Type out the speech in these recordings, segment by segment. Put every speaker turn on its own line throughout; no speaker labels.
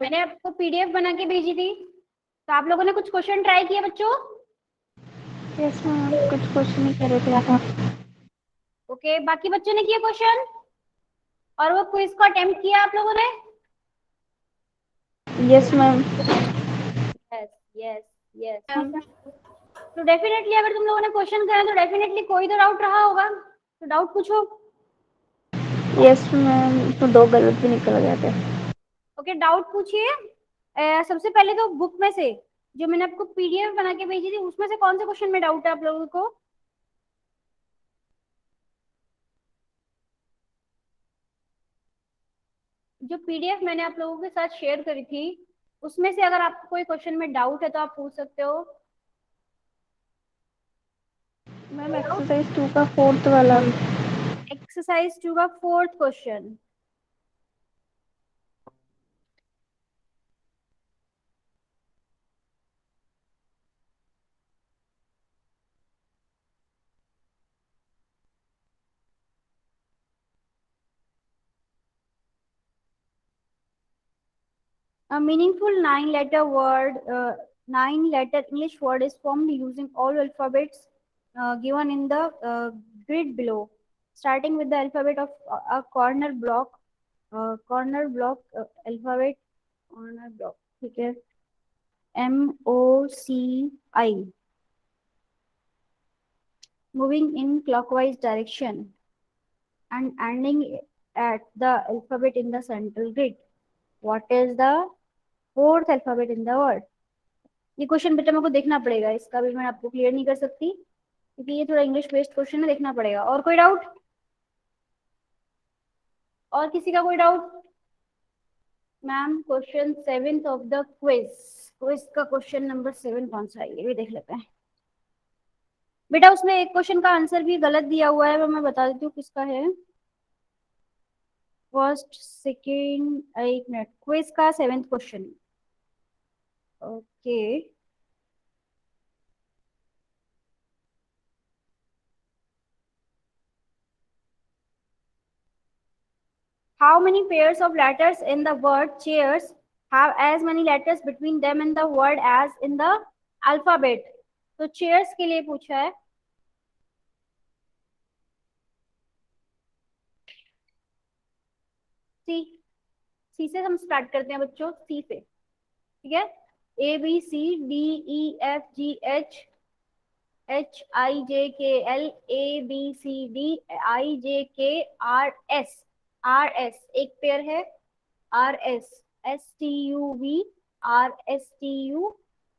मैंने आपको पीडीएफ बना के भेजी थी, तो आप लोगों ने कुछ क्वेश्चन ट्राई किए बच्चों?
यस मैम, कुछ क्वेश्चन ही कर रहे थे ऐसा।
ओके, बाकी बच्चों ने किए क्वेश्चन और वो क्विज को अटेम्प्ट किया आप लोगों ने?
Yes ma'am.
Yes yes yes. तो डेफिनेटली अगर तुम लोगों ने क्वेश्चन करे तो डेफिनेटली कोई तो डाउट रहा होगा, तो डाउट पूछो।
यस मैम, तो 2 गलत भी निकल गए थे।
ओके, डाउट पूछिए। सबसे पहले तो बुक में से जो मैंने आपको पीडीएफ बना के भेजी थी उसमें से कौन से क्वेश्चन में डाउट है आप लोगों को? जो पीडीएफ मैंने आप लोगों के साथ शेयर करी थी उसमें से अगर आपको कोई क्वेश्चन में डाउट है तो आप पूछ सकते हो।
मैम एक्सरसाइज 2 का 4th वाला।
एक्सरसाइज 2 का 4th question. A meaningful 9-letter word, 9-letter English word is formed using all alphabets given in the grid below, starting with the alphabet of a corner block, alphabet, corner block, ठीक है, MOCI, moving in clockwise direction and ending at the alphabet in the central grid. What is the fourth alphabet in the word? ये question बेटा मेरे को देखना पड़ेगा, इसका भी मैं आपको क्लियर नहीं कर सकती क्योंकि ये थोड़ा इंग्लिश बेस्ड क्वेश्चन है, देखना पड़ेगा। और कोई डाउट? और किसी का कोई doubt? Ma'am question 7th of the quiz, quiz का क्वेश्चन नंबर 7 कौन सा है ये भी देख लेते हैं। बेटा उसमें एक क्वेश्चन का आंसर भी गलत दिया हुआ है, वो मैं बता देती हूँ किसका है। फर्स्ट सेकेंड, एक मिनट, क्विज का 7th question. Okay, how many pairs of letters in the word chairs have as many letters between them in the word as in the alphabet? तो chairs के लिए पूछा है। सी, सी से हम स्टार्ट करते हैं बच्चों, सी से, ठीक है। A B C D E F G H H I J K L, A B C D I J K R S, R S एक पेयर है, R S, S T U V, R S T U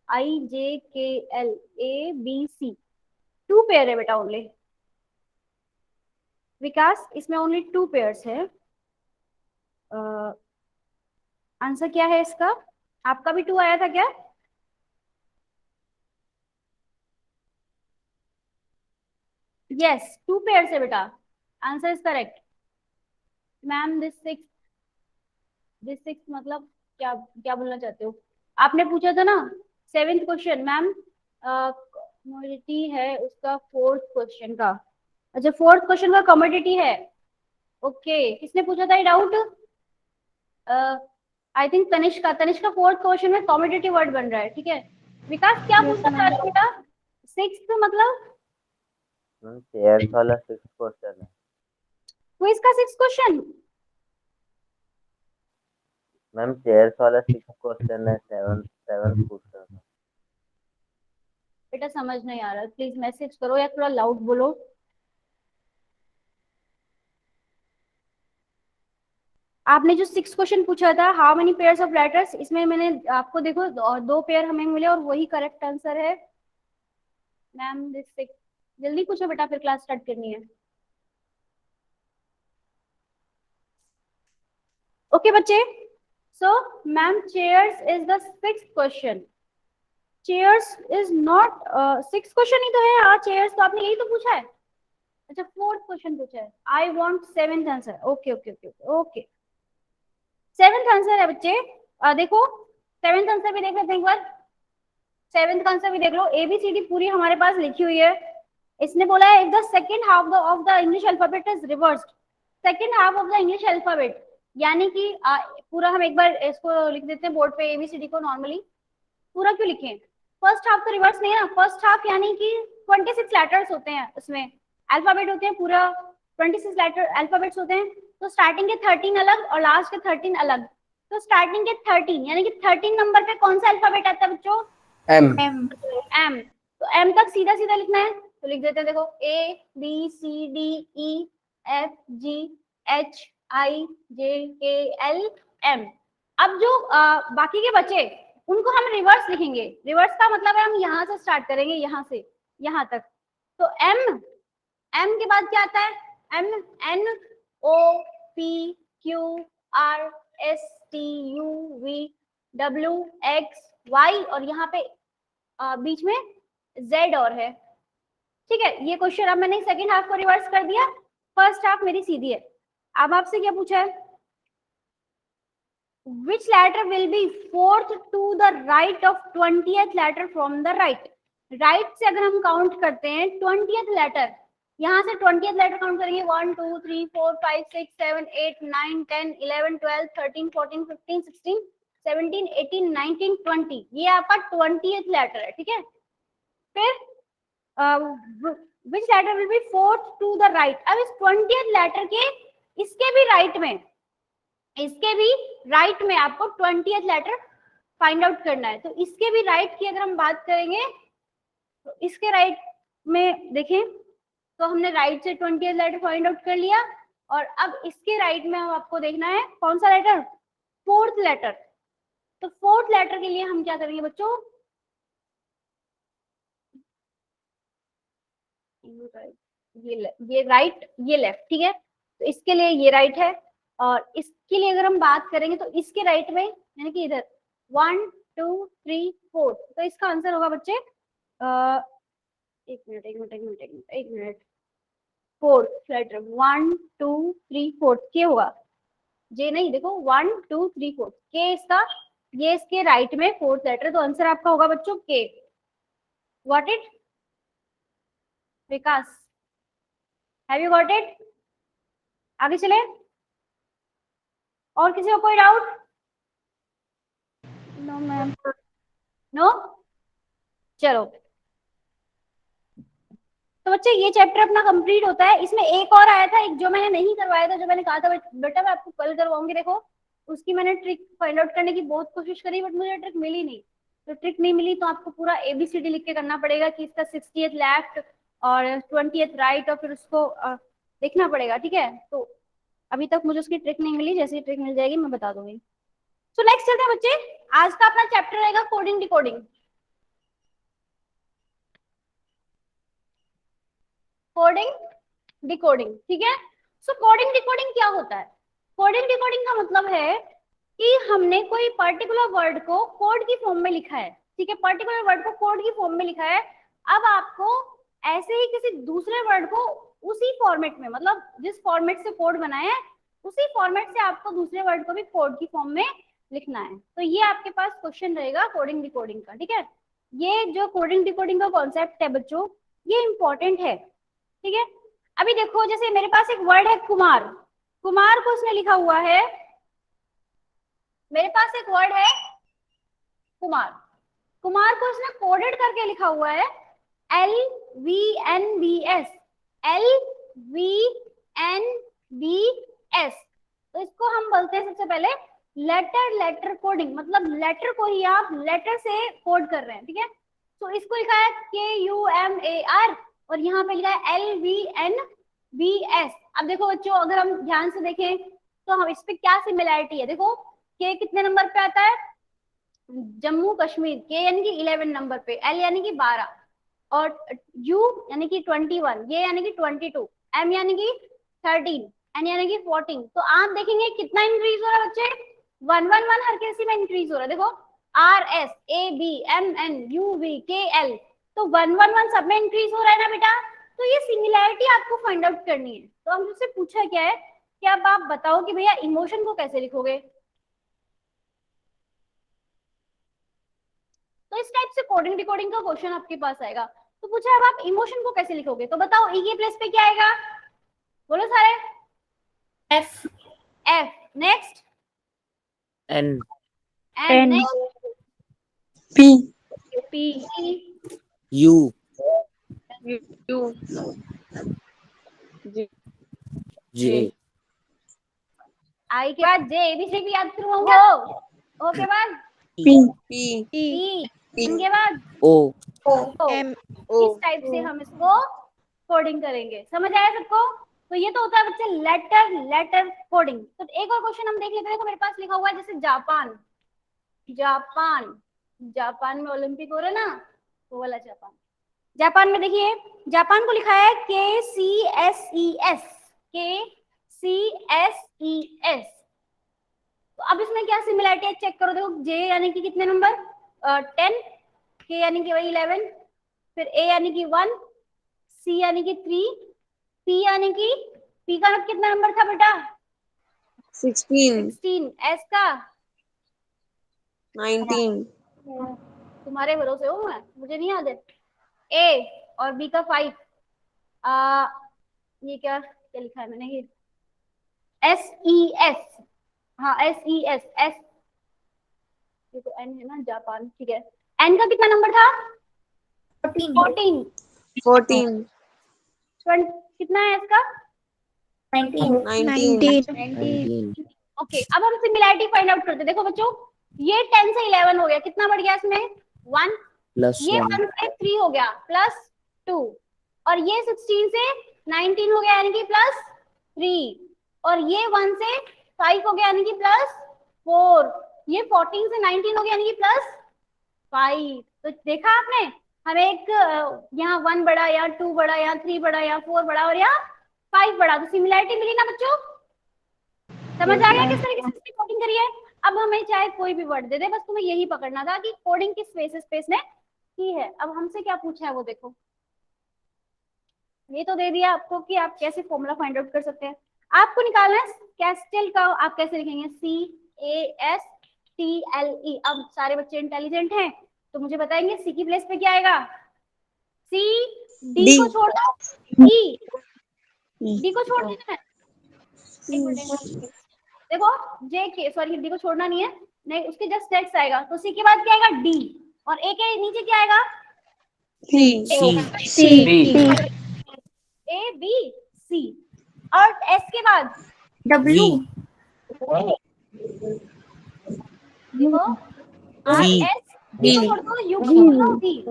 I J K L, A B C, 2 pair है बेटा only. विकास इसमें only 2 pairs है। Answer क्या है इसका? आपका भी 2 आया था क्या? यस, 2 पेयर्स है बेटा, answer is correct. Ma'am this six मतलब क्या क्या बोलना चाहते हो? आपने पूछा था ना 7th क्वेश्चन मैम, कमोडिटी है उसका 4th क्वेश्चन का। अच्छा 4th क्वेश्चन का कमोडिटी है। ओके, किसने पूछा था ये doubt? I think Tanishka 4th question में कॉमेडिटिव वर्ड बन रहा है, ठीक है। विकास क्या
यस
पूछा था
मैम।
बेटा? 6th मतलब
चेयर्स वाला 6th क्वेश्चन है
क्विज का 6th क्वेश्चन।
मैम, चेयर्स वाला 6th क्वेश्चन है, 7th पूछ रहा था।
बेटा समझ नहीं आ रहा, प्लीज मैसेज करो या थोड़ा लाउड बोलो। आपने जो 6th क्वेश्चन पूछा था how many pairs of letters, इसमें मैंने आपको देखो 2 पेयर हमें मिले और वही करेक्ट आंसर है। मैम दिस 6, जल्दी पूछो बेटा फिर क्लास स्टार्ट करनी है। ओके बच्चे, so ma'am chairs is the 6th question. Chairs is not 6th question ही तो है। हाँ चेयर्स तो आपने यही तो पूछा है। अच्छा 4th क्वेश्चन पूछा है। I want 7th answer. Okay okay okay okay, 7th answer है बच्चे। देखो 7th आंसर भी देख लेते हैं एक बार। 7th का आंसर भी देख लो, एबीसीडी पूरी हमारे पास लिखी हुई है। इसने बोला है if the second half of the English alphabet is reversed, second half of the English alphabet यानी कि पूरा हम एक बार इसको लिख देते हैं बोर्ड पे, ABCD को नॉर्मली पूरा क्यों लिखें, फर्स्ट हाफ तो रिवर्स नहीं है ना, फर्स्ट हाफ यानी कि 26 लेटर्स होते हैं, उसमें अल्फाबेट होते हैं, पूरा 26 लेटर अल्फाबेट्स होते हैं, तो स्टार्टिंग के 13 अलग और लास्ट के 13 अलग, तो स्टार्टिंग के 13 यानी कि 13 नंबर पे कौन सा अल्फाबेट आता है बच्चों,
एम।
एम, तो एम तक सीधा सीधा लिखना है, तो लिख देते हैं, देखो ABCDEFGHIJKL M। अब जो बाकी के बचे उनको हम रिवर्स लिखेंगे, रिवर्स का मतलब है हम यहाँ से स्टार्ट करेंगे, यहाँ से यहाँ तक, तो एम, एम के बाद क्या आता है, एम NOPQRSTUVWXY और यहाँ पे बीच में Z और है, ठीक है। ये क्वेश्चन अब मैंने सेकंड हाफ को रिवर्स कर दिया, फर्स्ट हाफ मेरी सीधी है। अब आपसे क्या पूछा है, which letter will be fourth to the right of 20th letter from the right, right से अगर हम काउंट करते हैं 20th लेटर, यहाँ से 20th लेटर काउंट करेंगे 1 2 3 4 5 6 7 8 9 10 11 12 13 14 15 16 17 18 19 20, ये आपका 20th लेटर है, ठीक है। फिर which letter will be fourth to the right, अब इस 20th लेटर के इसके भी राइट में, इसके भी राइट में आपको 20th लेटर फाइंड आउट करना है, तो इसके भी राइट की अगर हम बात करेंगे तो इसके राइट में देखें तो हमने राइट से 20th लेटर फाइंड आउट कर लिया, और अब इसके राइट में आपको देखना है कौन सा लेटर, फोर्थ लेटर, तो फोर्थ लेटर के लिए हम क्या करेंगे बच्चों, ये राइट ये लेफ्ट, ठीक है, तो इसके लिए ये राइट है, और इसके लिए अगर हम बात करेंगे तो इसके राइट में यानी कि इधर 1 2 3 4, तो इसका आंसर होगा बच्चे एक मिनट फोर्थ लेटर 1 2 3 4 के होगा, जे नहीं, देखो 1 2 3 4 के इसका, ये इसके राइट में फोर्थ लेटर, तो आंसर आपका होगा बच्चों के। What it Vikas, have you got it, आगे चले, और किसी को कोई डाउट,
नो मैम,
नो, चलो तो बच्चे ये चैप्टर अपना कंप्लीट होता है। इसमें एक और आया था, एक जो मैंने नहीं करवाया था, जो मैंने कहा था बेटा मैं आपको कल करवाऊंगी, देखो उसकी मैंने ट्रिक फाइंड आउट करने की बहुत कोशिश करी, बट मुझे ट्रिक मिली नहीं, तो ट्रिक नहीं मिली तो आपको पूरा ABCD लिख के करना पड़ेगा कि इसका 60th लेफ्ट और 20th राइट, और फिर उसको देखना पड़ेगा, ठीक है। तो अभी तक मुझे उसकी ट्रिक नहीं मिली, जैसे ही ट्रिक मिल जाएगी मैं बता दूंगी। तो नेक्स्ट चलते हैं बच्चे, आज का अपना चैप्टर रहेगा कोडिंग डिकोडिंग, कोडिंग डिकोडिंग, ठीक है। सो कोडिंग डिकोडिंग क्या होता है, कोडिंग डिकोडिंग का मतलब है कि हमने कोई पर्टिकुलर वर्ड को कोड की फॉर्म में लिखा है, ठीक है, पर्टिकुलर वर्ड को कोड की फॉर्म में लिखा है, अब आपको ऐसे ही किसी दूसरे वर्ड को उसी फॉर्मेट में, मतलब जिस फॉर्मेट से कोड बना है उसी फॉर्मेट से आपको दूसरे वर्ड को भी कोड की फॉर्म में लिखना है, तो ये आपके पास क्वेश्चन रहेगा कोडिंग डिकोडिंग का, ठीक है। ये जो कोडिंग डिकोडिंग का कॉन्सेप्ट है बच्चों, ये इंपॉर्टेंट है, ठीक है। अभी देखो जैसे मेरे पास एक वर्ड है कुमार, कुमार को उसने लिखा हुआ है, मेरे पास एक वर्ड है कुमार, कुमार को उसने कोडेड करके लिखा हुआ है LVNBS, LVNBS, तो इसको हम बोलते हैं सबसे पहले लेटर कोडिंग, मतलब लेटर को ही आप लेटर से कोड कर रहे हैं, ठीक है। तो इसको लिखा है KUMAR और यहाँ पे लिखा है LVNBS। अब देखो बच्चों अगर हम ध्यान से देखें तो हम इस पे क्या सिमिलैरिटी है, देखो के कितने नंबर पे आता है, जम्मू कश्मीर, के यानी कि 11 नंबर पे, एल यानी कि 12, और यू यानी कि 21, ये यानी कि 22, एम यानी कि 13, एन यानी कि 14, तो आप देखेंगे कितना इंक्रीज हो रहा है बच्चे, 111 हर किसी में इंक्रीज हो रहा है, देखो RSABMNUVKL, तो 111 सब में इंक्रीज हो रहा है ना बेटा, तो ये सिमिलैरिटी आपको फाइंड आउट करनी है। तो हमसे पूछा क्या है कि अब आप बताओ कि भैया इमोशन को कैसे लिखोगे, तो इस टाइप से कोडिंग डिकोडिंग का क्वेश्चन आपके पास आएगा। तो पूछा अब आप इमोशन को कैसे लिखोगे, तो बताओ ई के प्लेस पे क्या आएगा, बोलो सारे,
F,
F, next
N.
N, next
P.
P,
U.
U. J.
J.
I के बाद जे, एबीसी भी याद करो हो, ओ के बाद
P.
ई, एन के बाद
O.
ओ।
M.
इस टाइप से हम इसको कोडिंग करेंगे। समझ आया सबको? तो ये तो होता है बच्चे लेटर कोडिंग। तो एक और क्वेश्चन हम देख लेते हैं। देखो मेरे पास लिखा हुआ है जैसे जापान, जापान, जापान में ओलंपिक हो रहा है ना, वो वाला जापान। जापान में देखिए, जापान को लिखा है KCSES, KCSES। तो अब इसमें क्या सिमिलरिटी है चेक करो। देखो जे यानी कि कितने नंबर, 10, के यानी कि वही 11, फिर ए यानी कि 1, सी यानी कि 3, पी यानी कि पी का कितना नंबर था बेटा,
16.
16, एस का
19.
तुम्हारे भरोसे हो मैं, मुझे नहीं याद है। ए और बी का 5, ये क्या क्या लिखा है मैंने, ये SES, हाँ SES, एस, ये तो एन है ना, जापान, ठीक है। एन का कितना नंबर था, 14,
14.
कितना है इसका,
19.
19.
ओके। अब हम सिमिलैरिटी फाइंड आउट करते हैं। देखो बच्चों, ये 10 से 11 हो गया, कितना बढ़ गया इसमें, 1,
Plus
ये
1.
1 से 3 हो गया, +2, और ये 16 से 19 हो गया यानी कि +3, और ये 1 से 5 हो गया यानी कि +4, ये 14 से 19 हो गया यानी कि +5। तो देखा आपने, हमें एक यहाँ 1 बड़ा, यहाँ 2 बड़ा, यहाँ 3 बड़ा, यहाँ 4 बड़ा, और यहाँ 5 बड़ा। तो सिमिलैरिटी मिली ना बच्चों? समझ आ गया किस तरीके से इसकी कोडिंग करी है? अब हमें चाहे कोई भी वर्ड दे दे, बस तुम्हें यही पकड़ना था कि कोडिंग किस बेसिस पे इसने की है। अब हमसे क्या पूछा है वो देखो, ये तो दे दिया आपको कि आप कैसे फॉर्मूला फाइंड आउट कर सकते हैं। आपको निकालना है कैस्टेल का, आप कैसे लिखेंगे, CASTLE। अब सारे बच्चे इंटेलिजेंट हैं तो मुझे बताएंगे सी की प्लेस पे क्या आएगा, सी, डी को छोड़ दो, ई, डी को छोड़ देना है, एक मिनट देखो, जे के सॉरी डी को छोड़ना नहीं है, नहीं उसके जस्ट नेक्स्ट आएगा, तो सी के बाद क्या आएगा, डी, और ए के नीचे क्या आएगा,
C.
ए बी सी, और एस के बाद
W.
देखो आर
V.
एस, डी को छोड़ दो, यू को छोड़ दो, वी,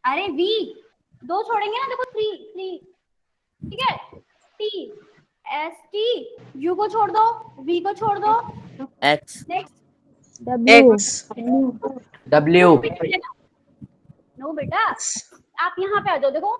अरे वी, दो छोड़ेंगे ना, देखो 3, ठीक है, टी, एस टी, यू को छोड़ दो, वी को छोड़ दो,
X.
Next
W.
नो बेटा, आप यहाँ पे आ जाओ, देखो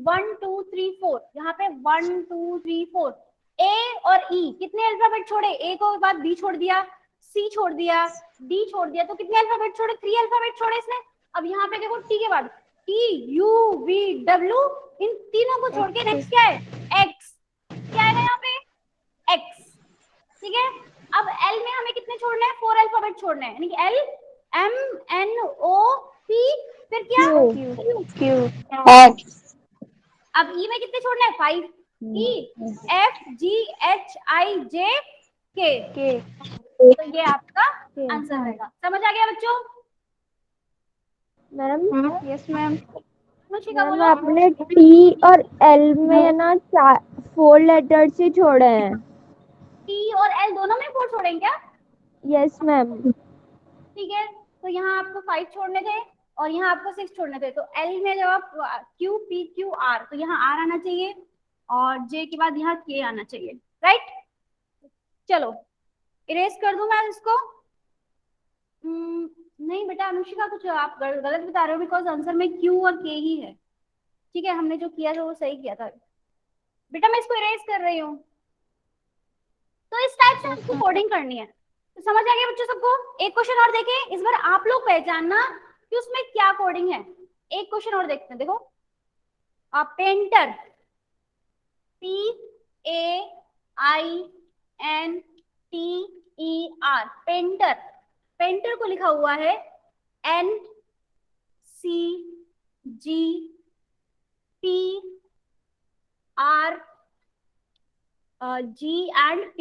1 2 3 4, यहाँ पे 1 2 3 4, ए और ई कितने अल्फाबेट छोड़े, ए को बाद बी छोड़ दिया, सी छोड़ दिया, डी छोड़ दिया, तो कितने अल्फाबेट छोड़े, 3 अल्फाबेट छोड़े इसने। अब यहाँ पे देखो टी के बाद टी यू वी डब्ल्यू, इन तीनों को छोड़ के नेक्स्ट क्या है, एक्स, क्या आएगा यहाँ पे, एक्स, ठीक है। अब एल में हमें कितने छोड़ने हैं, 4 अल्फाबेट छोड़ने हैं, यानी कि L M N O P, फिर क्या,
Q.
अब ई में कितने छोड़ने हैं, 5, ई F G H I J के, तो ये आपका आंसर रहेगा। समझ आ गया बच्चों?
Ma'am, yes ma'am.
Anushika
ma'am
बोलो।
आपने T और L में ना 4 लेटर्स ही छोड़े हैं।
टी और एल दोनों में 4 छोड़ेंगे क्या?
Yes ma'am.
ठीक है, तो यहाँ आपको 5 छोड़ने थे और यहाँ आपको 6 छोड़ने थे, तो एल में जब आप क्यू पी क्यू आर, तो यहाँ आर आना चाहिए और जे के बाद यहाँ के आना चाहिए, राइट। चलो इरेज कर दूं मैं इसको, नहीं बेटा अनुशिका कुछ आप गलत बता रहे हो, बिकॉज आंसर में क्यू और के ही है, ठीक है, हमने जो किया था वो सही किया था बेटा, मैं इसको इरेज कर रही हूँ। तो इस टाइप से आपको कोडिंग करनी है। तो समझ आ गया बच्चों सबको? एक क्वेश्चन और देखें, इस बार आप लोग पहचानना कि उसमें क्या कोडिंग है। एक क्वेश्चन और देखते हैं, देखो पेंटर, PAINTER, पेंटर, पेंटर को लिखा हुआ है NCGPRG एंड P।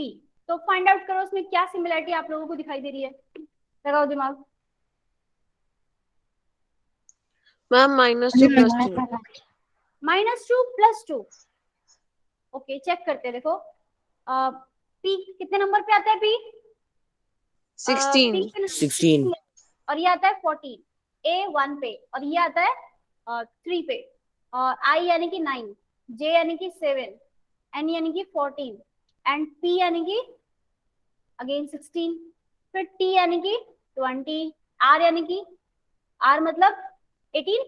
तो फाइंड आउट करो उसमें क्या सिमिलरिटी आप लोगों को दिखाई दे रही है, लगाओ दिमाग।
मैम -2 + 2
-2 + 2। ओके चेक करते हैं, देखो पी कितने नंबर पे आता है, पी
16
16
और ये आता है 14, ए 1 पे और ये आता है 3 पे, और आई यानी कि 9, जे यानी कि 7, एन यानी कि 14 एंड पी यानी कि अगेन 16, फिर टी यानी कि 20, आर यानी कि आर मतलब 18,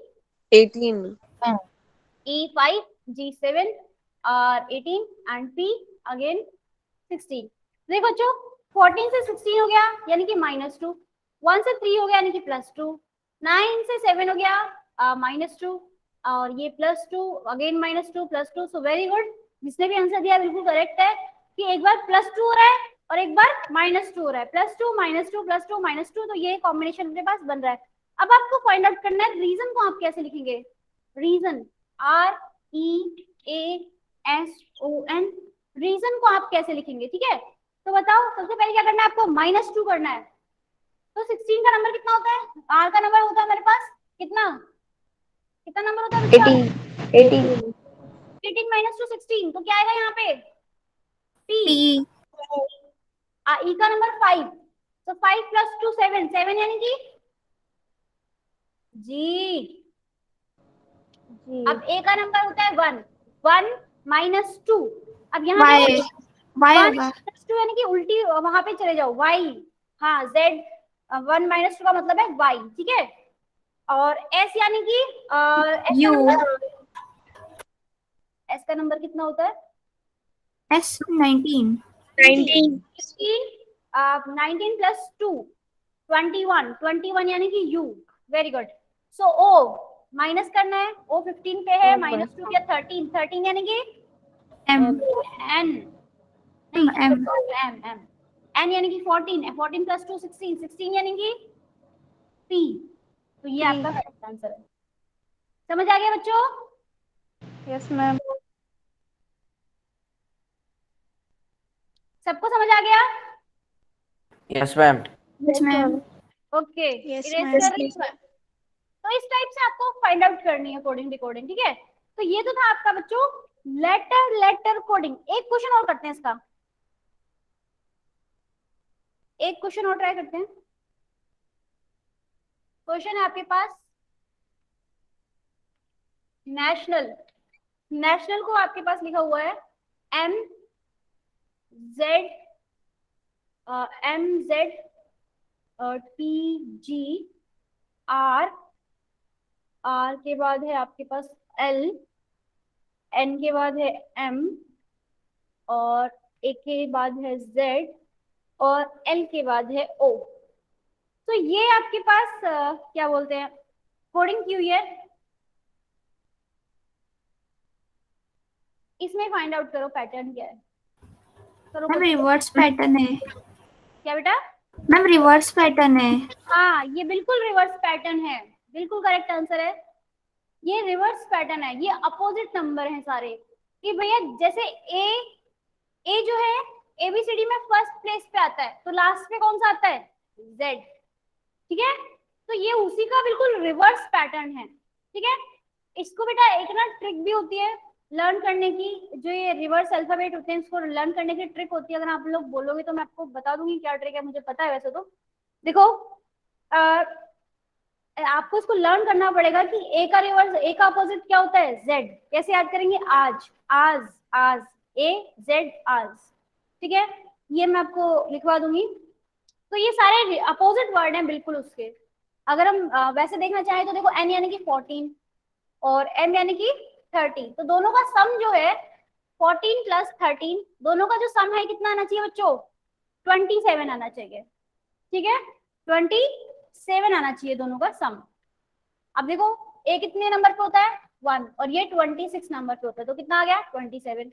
18
E 5, G 7, R 18 and P again 16। देखो बच्चों 14 से 16 हो गया यानी कि -2, 1 से 3 हो गया यानी कि +2, 9 से 7 हो गया -2 और ये +2 अगेन -2 +2। सो वेरी गुड, जिसने भी आंसर दिया बिल्कुल करेक्ट है कि एक बार +2 हो रहा है और एक बार -2 हो रहा है, +2 -2 +2 -2, तो ये कॉम्बिनेशन अपने पास बन रहा है। अब आपको फाइंड आउट करना है रीजन को आप कैसे लिखेंगे, रीजन REASON, रीजन को आप कैसे लिखेंगे, ठीक है। तो बताओ सबसे पहले क्या करना है आपको, -2 करना है। तो 16 का नंबर कितना होता है, R का नंबर होता है मेरे पास कितना, कितना नंबर होता है बच्चा,
18
18 -2 16, तो क्या आएगा यहाँ पे P,
P
E का नंबर 5, तो 5 + 2 7, 7 यानी कि जी। अब A का नंबर होता है 1, 1 - 2, अब यहाँ
Y
देखो
Y
1
होगा
- 2 यानी कि उल्टी वहां पे चले जाओ, y, हाँ Z 1 - 2 का मतलब है y, ठीक है। और S यानी कि
U
S का नंबर कितना होता है,
S 19
19 19 + 2 21, 21 यानी कि U, वेरी गुड। सो O माइनस करना है, O 15 पे है, -2 या 13, 13 यानी कि
M
N,
M
M N यानी कि 14, 14 + 2 16, 16 यानी कि P, तो ये आपका करेक्ट आंसर है। समझ आ गया बच्चों,
यस मैम
सबको समझ आ गया,
yes ma'am
yes ma'am
okay
Yes,
erase
ma'am.
कर रही हूँ मैं। तो इस टाइप से आपको फाइंड आउट करनी है कोडिंग डिकोडिंग, ठीक है। तो ये तो था आपका बच्चों लेटर कोडिंग। एक क्वेश्चन और करते हैं इसका, एक क्वेश्चन और ट्राई करते हैं। क्वेश्चन है आपके पास नेशनल, नेशनल को आपके पास लिखा हुआ है MZ TGR, R के बाद है आपके पास L, N के बाद है M और A के बाद है Z और L के बाद है O। तो ये आपके पास क्या बोलते हैं कोडिंग की हुई है, इसमें फाइंड आउट करो पैटर्न क्या है, करो
मैम
बच्चों।
रिवर्स पैटर्न है
क्या बेटा,
मैम रिवर्स पैटर्न है
हाँ ये बिल्कुल रिवर्स पैटर्न है, बिल्कुल करेक्ट आंसर है। ये रिवर्स पैटर्न है, ये अपोजिट नंबर हैं सारे, कि भैया जैसे ए जो है एबीसीडी में फर्स्ट प्लेस पे आता है, तो लास्ट पे कौन सा आता है, जेड, ठीक है। तो ये उसी का बिल्कुल रिवर्स पैटर्न है, ठीक है। इसको बेटा एक ना ट्रिक भी होती है लर्न करने की, जो ये रिवर्स अल्फाबेट होते हैं इसको लर्न करने की ट्रिक होती है, अगर आप लोग बोलोगे तो मैं आपको बता दूंगी क्या ट्रिक है, मुझे पता है वैसे तो। देखो आपको इसको लर्न करना पड़ेगा कि ए का रिवर्स, ए का अपोजिट क्या होता है, जेड। कैसे याद करेंगे, आज, आज, आज, ए जेड आज, ठीक है। ये मैं आपको लिखवा दूंगी। तो ये सारे अपोजिट वर्ड हैं बिल्कुल उसके। अगर हम वैसे देखना चाहें तो देखो एन यानी कि 14 और एम यानी कि 30, तो दोनों का सम जो है 14 + 13, दोनों का जो सम है कितना आना चाहिए बच्चों, 27 आना चाहिए, ठीक है। 27 आना चाहिए दोनों का सम। अब देखो ए कितने नंबर पे होता है 1 और ये 26 नंबर पे होता है, तो कितना आ गया 27।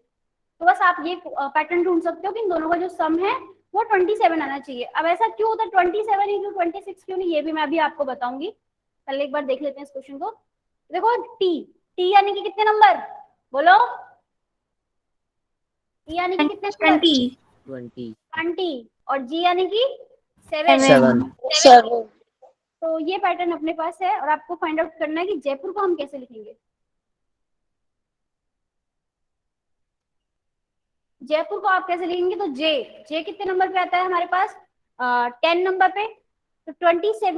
तो बस आप ये पैटर्न ढूंढ सकते हो कि इन दोनों का जो सम है वो 27 आना चाहिए। अब ऐसा क्यों होता है 27 ही क्यों, 26 क्यों नहीं, ये भी मैं अभी आपको बताऊंगी। पहले एक बार देख लेते हैं इस क्वेश्चन को। देखो टी, टी यानी कि कितने नंबर, बोलो, टी यानी कि कितने नंबर,
20
20
20 और जी यानी कि 7।
7.
7.
तो ये पैटर्न अपने पास है और आपको फाइंड आउट करना है कि जयपुर को हम कैसे लिखेंगे। जयपुर को आप कैसे लिखेंगे, तो जे, जे कितने नंबर पे आता है हमारे पास, 10 नंबर पे। तो 27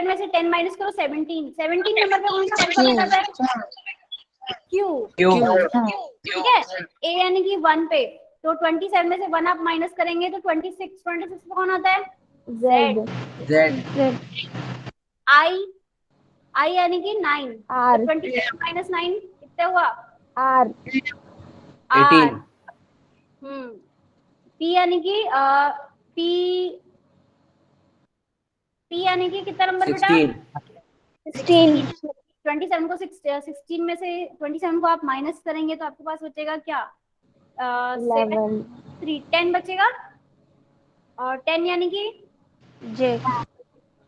में से 10 माइनस करो, 17 नंबर पे कौन सा अल्फाबेट आता है, क्यू।
Q.
ठीक है, ए यानी कि 1 पे, तो 27 में से 1 आप माइनस करेंगे तो 26 पे कौन आता है,
Z
Z.
Z
आई, आई यानी कि 9,
R
तो 27 माइनस 9 कितना हुआ,
R
आर।
18.
पी यानी कि पी, पी यानी कि कितना नंबर बेटा,
16.
27 को 16 में से 27 को आप माइनस करेंगे तो आपके पास बचेगा क्या, 7,
11
3, 10 बचेगा। और 10 यानी कि
J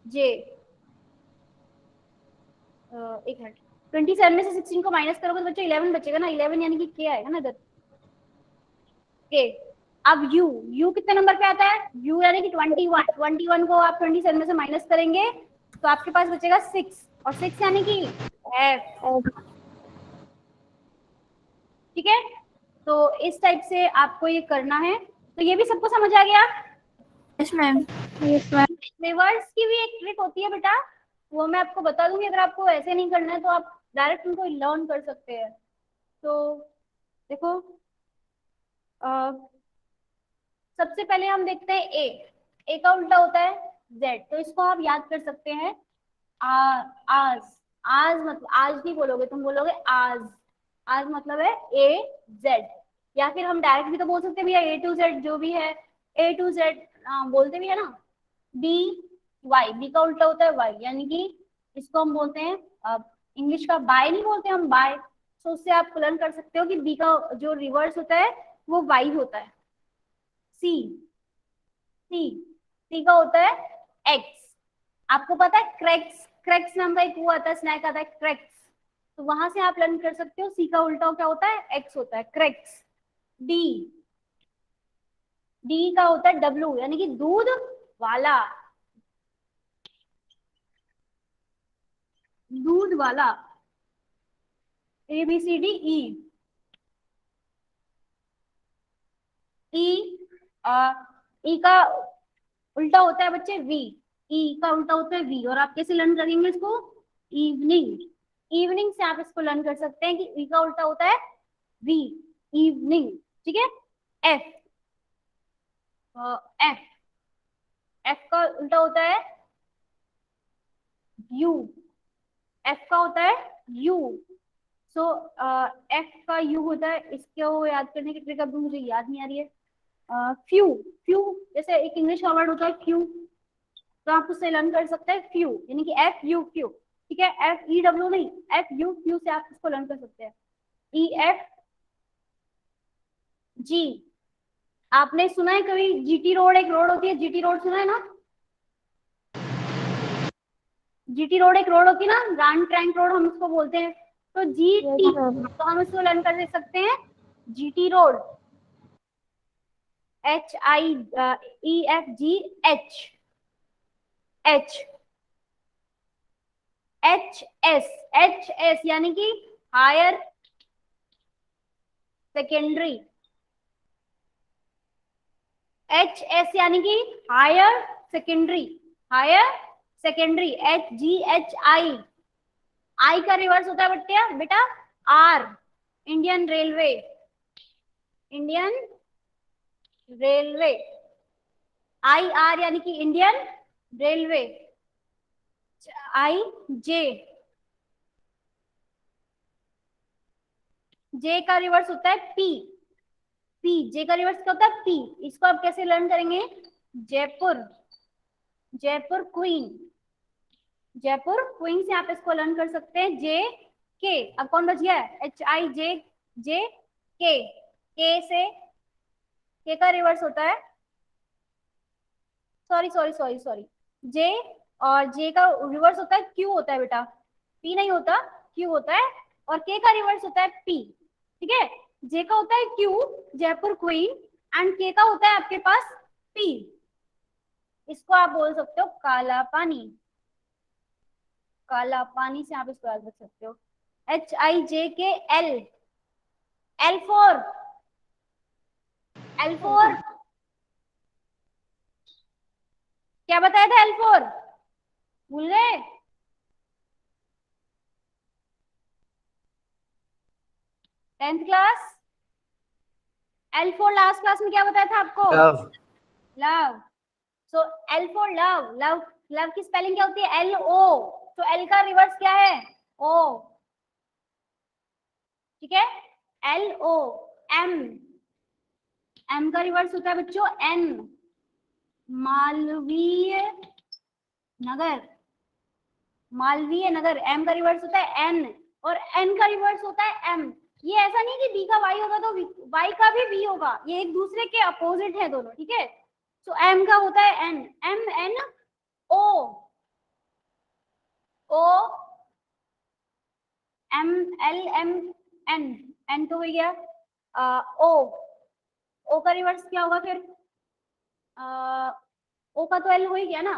जे, एक मिनट, 27 में से 16 को माइनस करोगे तो बच्चों 11 बचेगा ना, 11 यानी कि के आएगा ना इधर, के। अब यू, यू कितने नंबर पे आता है, यू यानी कि 21 को आप 27 में से माइनस करेंगे तो आपके पास बचेगा 6, और 6 यानी कि एफ। ठीक है, तो इस टाइप से आपको ये करना है। तो ये भी सबको समझ आ गया।
Yes ma'am
रिवर्स की भी एक ट्रिक होती है बेटा, वो मैं आपको बता दूंगी, अगर आपको ऐसे नहीं करना है तो आप डायरेक्ट उनको लर्न कर सकते हैं। तो देखो, सबसे पहले हम देखते हैं ए का उल्टा होता है जेड, तो इसको आप याद कर सकते हैं, आज, आज मतलब आज नहीं बोलोगे तुम, बोलोगे आज, आज मतलब है ए जेड। या फिर हम डायरेक्ट भी तो बोल सकते हैं भैया ए टू जेड, जो भी है ए टू जेड बोलते भी है ना। बी वाई, बी का उल्टा होता है वाई, यानी कि इसको हम बोलते हैं, इंग्लिश का बाय नहीं बोलते हम, बाय। तो उससे आप लर्न कर सकते हो कि बी का जो रिवर्स होता है वो वाई होता है। सी, सी, सी का होता है एक्स। आपको पता है क्रैक्स, क्रैक्स नाम का एक वो आता है, स्नैक आता है क्रैक्स, तो वहां से आप लर्न कर सकते हो सी का उल्टा क्या होता है, एक्स होता है, क्रैक्स। डी, डी का होता है डब्ल्यू, यानी कि दूध वाला, दूध वाला। ए बी सी डी ई, ई, ई का उल्टा होता है बच्चे वी, ई का उल्टा होता है वी। और आप कैसे लर्न करेंगे इसको, इवनिंग, इवनिंग से आप इसको लर्न कर सकते हैं कि ई का उल्टा होता है वी, इवनिंग। ठीक है, एफ, एफ, एफ का उल्टा होता है यू, एफ का होता है यू। सो एफ का यू होता है, इसको याद करने की ट्रिक अभी मुझे याद नहीं आ रही है। फ्यू, फ्यू जैसे एक इंग्लिश का वर्ड होता है फ्यू, तो आप उससे लर्न कर सकते हैं फ्यू, यानी कि एफ यू फ्यू। ठीक है, एफ ई डब्ल्यू नहीं, एफ यू फ्यू से आप इसको लर्न कर सकते हैं। ई एफ जी, आपने सुना है कभी जीटी रोड, एक रोड होती है जीटी रोड, सुना है ना, जीटी रोड एक रोड होती है ना, ग्रैंड ट्रंक रोड हम इसको बोलते हैं। तो जीटी, तो हम इसको लर्न कर सकते हैं GT road, H I E F G H, H, H S यानी कि हायर सेकेंडरी, एच एस यानी कि higher secondary, higher secondary, H G H I, I का रिवर्स होता है बेटा, बेटा R, Indian railway, Indian railway, I R यानी कि इंडियन रेलवे। आई जे, जे का रिवर्स होता है पी, पी, जे का रिवर्स क्या होता है पी। इसको आप कैसे लर्न करेंगे, जयपुर, जयपुर क्वीन, जयपुर क्वीन से आप इसको लर्न कर सकते हैं। जे के, अब कौन बच गया है, एच आई जे, जे के से, के का रिवर्स होता है, सॉरी सॉरी सॉरी सॉरी, जे, और जे का रिवर्स होता है क्यू होता है बेटा, पी नहीं होता, क्यू होता है। और के का रिवर्स होता है पी। ठीक है, जे का होता है क्यू, जयपुर क्वीन, एंड के का होता है आपके पास पी। इसको आप बोल सकते हो काला पानी, काला पानी से आप इसको याद रख सकते हो। HIJKL, L4, L4 क्या बताया था? L4 भूल गए? Tenth class L4 last class में क्या बताया था आपको? लव। सो L4 लव, लव, लव की स्पेलिंग क्या होती है? LO। तो L का रिवर्स क्या है? O। ठीक है, LO। M का रिवर्स होता है बच्चों N, मालवीय नगर, मालवीय नगर। M का रिवर्स होता है N और N का रिवर्स होता है M। ये ऐसा नहीं कि B का Y होगा तो Y का भी B होगा, ये एक दूसरे के अपोजिट है दोनों। ठीक है, तो M का होता है N, MNO, O MLMN, N तो हो गया। O का रिवर्स क्या होगा फिर? O का तो L हो ही गया ना,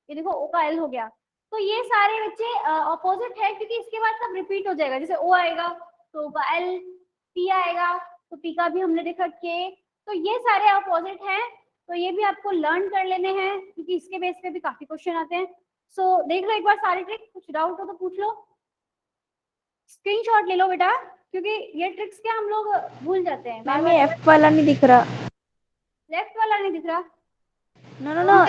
ये देखो O का L हो गया। तो ये सारे बच्चे अपोजिट है क्योंकि इसके बाद सब रिपीट हो जाएगा। जैसे O आएगा तो O का L, P आएगा तो P का भी हमने देखा K। तो ये सारे अपोजिट हैं, तो ये भी आपको लर्न कर लेने हैं क्योंकि इसके बेस पे भी काफी क्वेश्चन आते हैं। सो देख लो एक बार सारे ट्रिक, कुछ डाउट हो तो पूछ लो, स्क्रीनशॉट ले लो बेटा, क्योंकि ये ट्रिक्स क्या हम लोग भूल जाते हैं।
मैम ये F वाला नहीं दिख रहा।
लेफ्ट वाला नहीं दिख रहा?
No no no,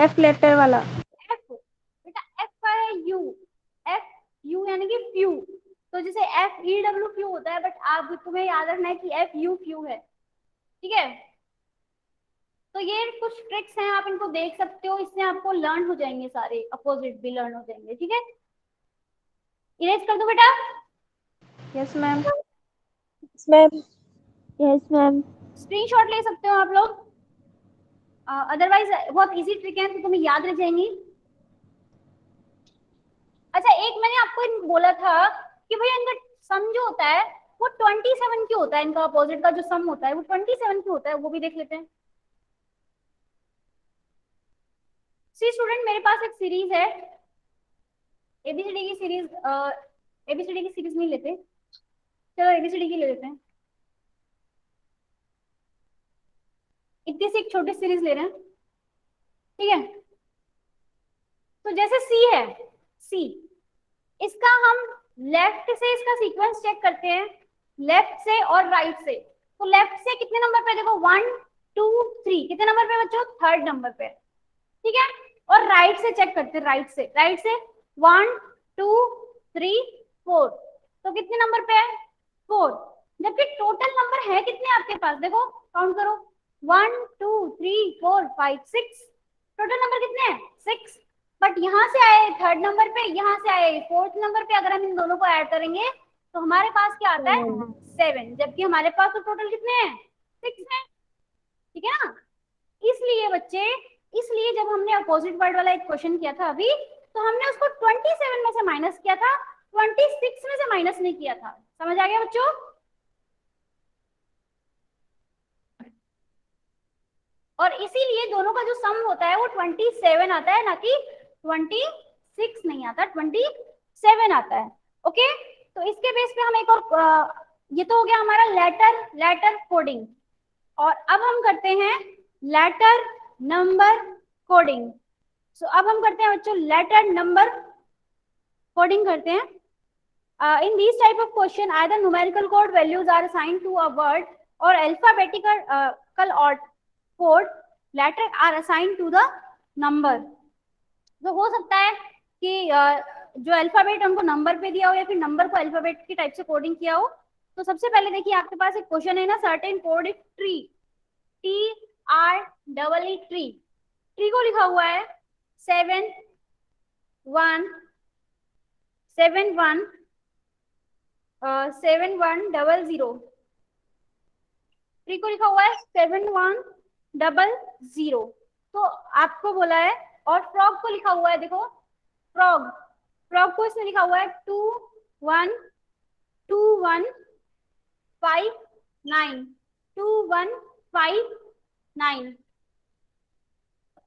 F letter वाला।
F बेटा, F का है U, FU यानी कि फ्यू। तो जैसे FEW होता है, बट आप तुम्हें याद रखना है कि FU फ्यू है। ठीक है, तो ये कुछ ट्रिक्स हैं, आप इनको देख सकते हो, इससे आपको लर्न हो जाएंगे, सारे अपोजिट भी लर्न हो जाएंगे। ठीक है, इरेज कर दो बेटा।
Yes ma'am.
Ma'am.
Yes ma'am.
Screenshot ले सकते हो आप लोग, अदरवाइज बहुत इजी ट्रिक है तो तुम्हें याद रह जाएंगी। अच्छा, एक मैंने आपको बोला था कि भैया इनका सम जो होता है वो 27 क्यों होता है? इनका अपोजिट का जो सम होता है वो 27 क्यों होता है? वो भी देख लेते हैं। सी स्टूडेंट, मेरे पास एक सीरीज है, एबीसीडी की सीरीज। एबीसीडी की सीरीज नहीं लेते, चलो एबीसीडी की ले लेते हैं। इतनी सी एक छोटी सीरीज ले रहे हैं। ठीक है, तो जैसे सी है, सी, इसका हम लेफ्ट से इसका सीक्वेंस चेक करते हैं, लेफ्ट से और राइट से। तो लेफ्ट से कितने नंबर पे? देखो 1 2 3, कितने नंबर पे बच्चों? 3rd नंबर पे। ठीक है, और राइट से चेक करते हैं, राइट से 1 2 3 4, तो कितने नंबर पे है? 4। जबकि टोटल नंबर है कितने आपके पास? देखो काउंट करो, 1 2 3 4 5 6, टोटल नंबर कितने हैं? 6। बट यहाँ से आए 3rd नंबर पे, यहाँ से आए 4th नंबर पे, अगर हम इन दोनों को ऐड करेंगे तो हमारे पास क्या आता है? 7। जबकि हमारे पास तो टोटल कितने हैं? 6 है। ठीक है ना, इसलिए बच्चे, इसलिए जब हमने अपोजिट वर्ड वाला एक क्वेश्चन किया था अभी, तो हमने उसको 27 में से माइनस किया था, 26 में से माइनस नहीं किया था। समझ आ गया बच्चों? और इसीलिए दोनों का जो सम होता है वो 27 आता है, ना कि 26 नहीं आता, 27 आता है। ओके, तो इसके बेस पे हम एक और, ये तो हो गया हमारा लेटर कोडिंग, और अब हम करते हैं लेटर नंबर कोडिंग। सो अब हम करते हैं बच्चों लेटर नंबर कोडिंग करते हैं। In these type of question, either numerical code values are assigned to a word or alphabetical or code letter are assigned to the number. तो हो सकता है कि जो अल्फाबेट हमको नंबर पे दिया हो या फिर नंबर को अल्फाबेट की टाइप से कोडिंग किया हो। तो सबसे पहले देखिए आपके पास एक क्वेश्चन है ना, certain code tree, TREE, tree को लिखा हुआ है 7 1 7 1 7 1 0 0, ट्री को लिखा हुआ है 7 1 0 0। तो आपको बोला है, और फ्रॉग को लिखा हुआ है, देखो फ्रॉग, फ्रॉग को इसमें लिखा हुआ है 2 1 2 1 5 9, 2 1 5 9।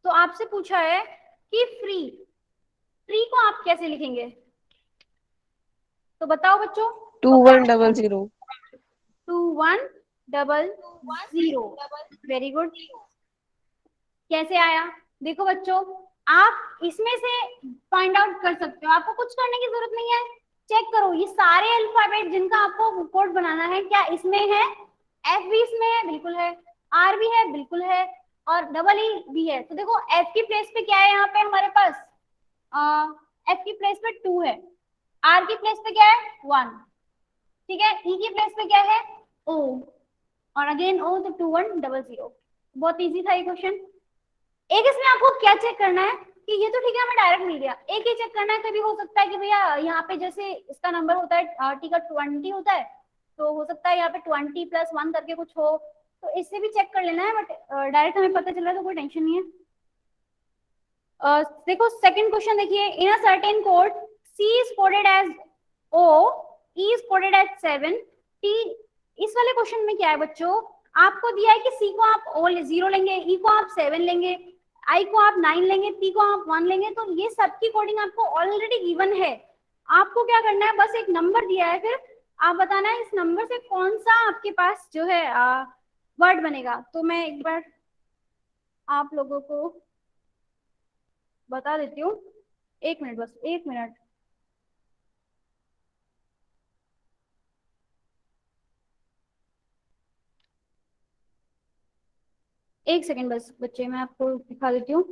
तो आपसे पूछा है कि फ्री को आप कैसे लिखेंगे, तो बताओ बच्चों।
2100।
2100। Very good. कैसे आया, देखो बच्चों, आप इसमें से फाइंड आउट कर सकते हो, आपको कुछ करने की जरूरत नहीं है। चेक करो ये सारे अल्फाबेट जिनका आपको कोड बनाना है, क्या इसमें है? एफ भी इसमें है, बिल्कुल है। आर भी है, बिल्कुल है। और डबल ई भी है। तो देखो एफ की प्लेस पे क्या है यहाँ पे हमारे पास, एफ की प्लेस पे 2 है, आर की प्लेस पे क्या है 1, ठीक है। ई की प्लेस पे क्या है ओ, और अगेन ओ, तो 2100। बहुत इजी था ये क्वेश्चन। एक इसमें आपको क्या चेक करना है कि ये तो ठीक है हमें डायरेक्ट मिल गया, एक ही चेक करना है, कभी हो सकता है कि भैया यहाँ पे जैसे इसका नंबर होता है टी का 20 होता है, तो हो सकता है यहाँ पे 20+1 करके कुछ हो, तो इससे भी चेक कर लेना है, बट डायरेक्ट हमें पता चल रहा है तो कोई टेंशन नहीं है। देखो सेकंड क्वेश्चन देखिए, in a certain code C is coded as O, E is coded as 7, T. इस वाले क्वेश्चन में क्या है बच्चों, आपको दिया है कि सी को आप ओ 0 लेंगे, ई को आप 7 लेंगे, आई को आप 9 लेंगे, पी को आप 1 लेंगे, तो ये सबकी कोडिंग आपको ऑलरेडी गिवन है। आपको क्या करना है, बस एक नंबर दिया है, फिर आप बताना है इस नंबर से कौन सा आपके पास जो है वर्ड बनेगा। तो मैं एक बार आप लोगों को बता देती हूँ, 1 मिनट, बस 1 मिनट। एक सेकेंड बस बच्चे, मैं आपको दिखा देती हूँ।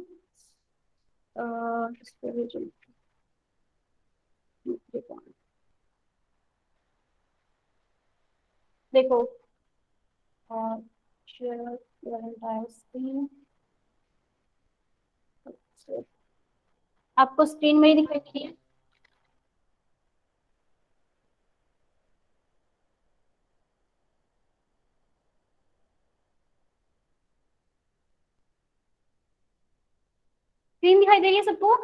देखो आपको स्क्रीन में ही दिखाई दे रही है। स्क्रीन दिखाई दे रही है सबको?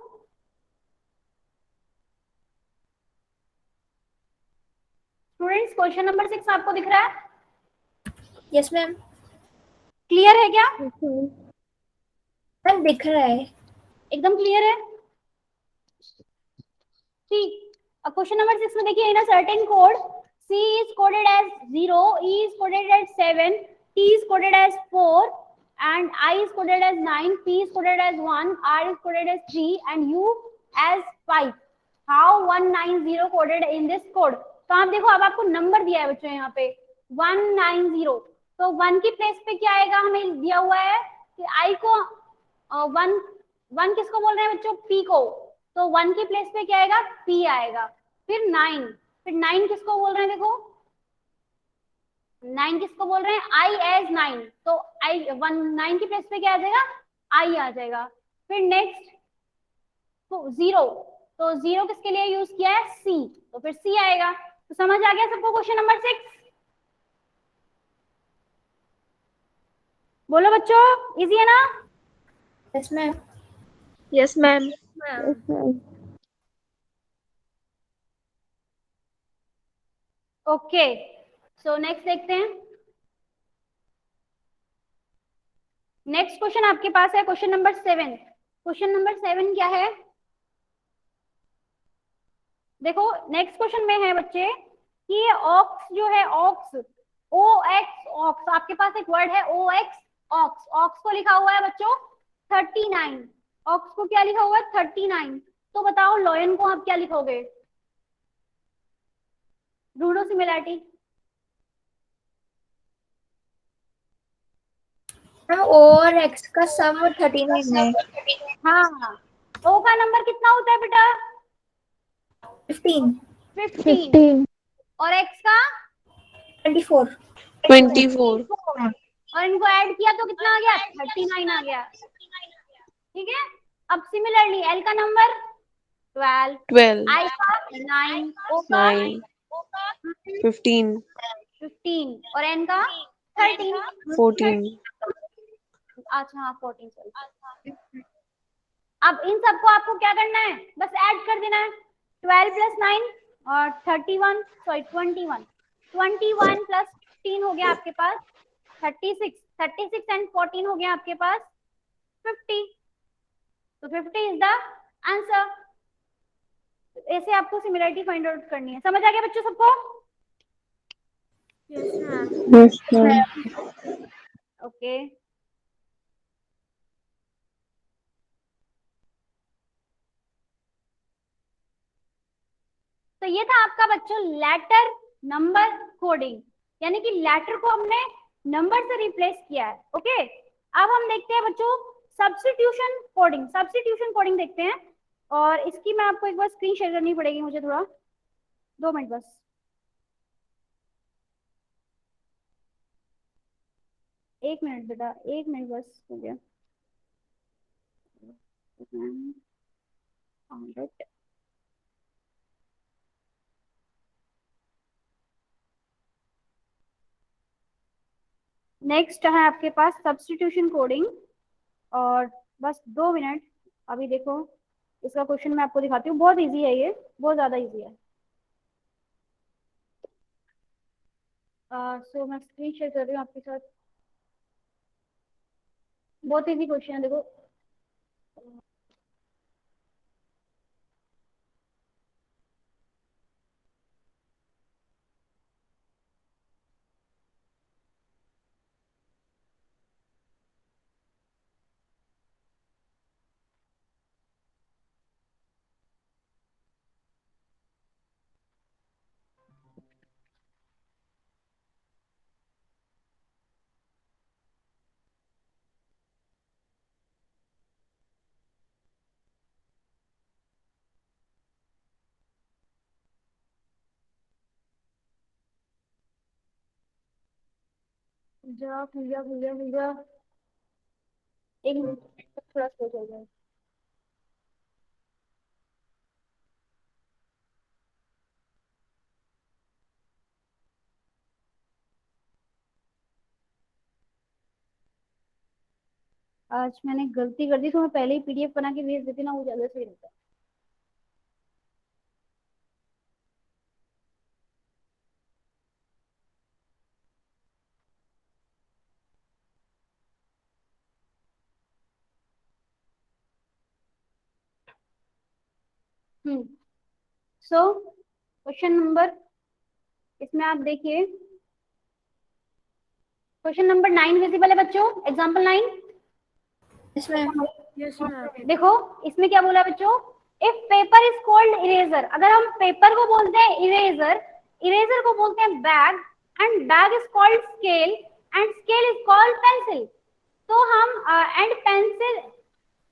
स्टूडेंट्स क्वेश्चन नंबर 6 आपको दिख रहा है?
Yes ma'am.
क्लियर है क्या?
मैम दिख रहा है।
एकदम क्लियर है, ठीक। अब क्वेश्चन नंबर 6 में देखिए, in a certain code C is coded as 0, E is coded as 7, T is coded as 4, and I is coded as 9, P is coded as 1, R is coded as 3, and U as 5. How 190 coded in this code? तो आप देखो, अब आपको number दिया है बच्चों यहाँ पे 190, तो 1 की प्लेस पे क्या आएगा, हमें दिया हुआ है कि I को 1 किसको बोल रहे हैं बच्चों, P को, तो 1 की प्लेस पे क्या आएगा, P आएगा। फिर 9, फिर 9 किसको बोल रहे हैं, देखो 9 किसको बोल रहे हैं, I एज 9, तो I 9 की प्लेस पे क्या आ जाएगा, I आ जाएगा। फिर नेक्स्ट तो 0, तो 0 किसके लिए यूज किया है, C, तो फिर C आएगा। तो समझ आ गया सबको क्वेश्चन नंबर 6? बोलो बच्चों, इजी है ना?
Yes ma'am.
Yes, ma'am.
Okay, so next देखते हैं। नेक्स्ट क्वेश्चन आपके पास है क्वेश्चन नंबर 7। क्वेश्चन नंबर 7 क्या है, देखो नेक्स्ट क्वेश्चन में है बच्चे कि ये ऑक्स जो है, ऑक्स ओ एक्स ऑक्स, आपके पास एक वर्ड है ओ एक्स ऑक्स, ऑक्स को लिखा हुआ है बच्चों 39, ऑक्स को क्या लिखा हुआ है 39। तो बताओ लॉयन को आप क्या लिखोगे, ढूंढो सिमिलरिटी।
मैम ओ और एक्स का सम 39 है।
हाँ, ओ का नंबर कितना होता है बेटा,
15।
15, और एक्स का
24।
24.
और इनको ऐड किया तो कितना आ गया, 39 आ गया, ठीक है। अब सिमिलरली एल का नंबर 12,
12.
आई का 9, ओ का
9. 15.
15, और एन का 13।
14.
अच्छा हाँ 14, सॉरी। अब इन सबको आपको क्या करना है, बस ऐड कर देना है, 12 + 9 और 21 + 15 हो गया आपके पास 36। 36 एंड 14 हो गया आपके पास 50, तो 50 इज द आंसर। ऐसे आपको सिमिलरिटी फाइंड आउट करनी है। समझ आ गया बच्चों सबको?
Yes ma'am.
ओके, तो ये था आपका बच्चों लेटर नंबर कोडिंग, यानी कि लेटर को हमने नंबर से रिप्लेस किया है। ओके, अब हम देखते हैं बच्चों सब्स्टिट्यूशन कोडिंग। सब्स्टिट्यूशन कोडिंग देखते हैं, और इसकी मैं आपको एक बार स्क्रीन शेयर करनी पड़ेगी मुझे, थोड़ा 2 मिनट बस। एक मिनट बेटा, 1 मिनट बस हो गया। नेक्स्ट है आपके पास सब्स्टिट्यूशन कोडिंग, और बस 2 मिनट। अभी देखो इसका क्वेश्चन मैं आपको दिखाती हूँ, बहुत इजी है ये, बहुत ज्यादा इजी है। सो मैं स्क्रीन शेयर कर रही हूँ आपके साथ। बहुत इजी क्वेश्चन है, देखो। जा खुल जा खुल जा खुल जा, एक मिनट, थोड़ा स्लो चल रहा है। आज मैंने गलती कर दी, तो मैं पहले ही पीडीएफ बना के भेज देती ना, वो ज्यादा सही रहता। सो क्वेश्चन नंबर, इसमें आप देखिए क्वेश्चन नंबर 9 विजिबल है बच्चों, एग्जाम्पल 9।
Yes, ma'am.
देखो इसमें क्या बोला बच्चों, if paper is called eraser, अगर हम पेपर को बोलते हैं इरेजर, इरेजर को बोलते हैं bag, and bag is called scale, and scale is called pencil, तो हम and pencil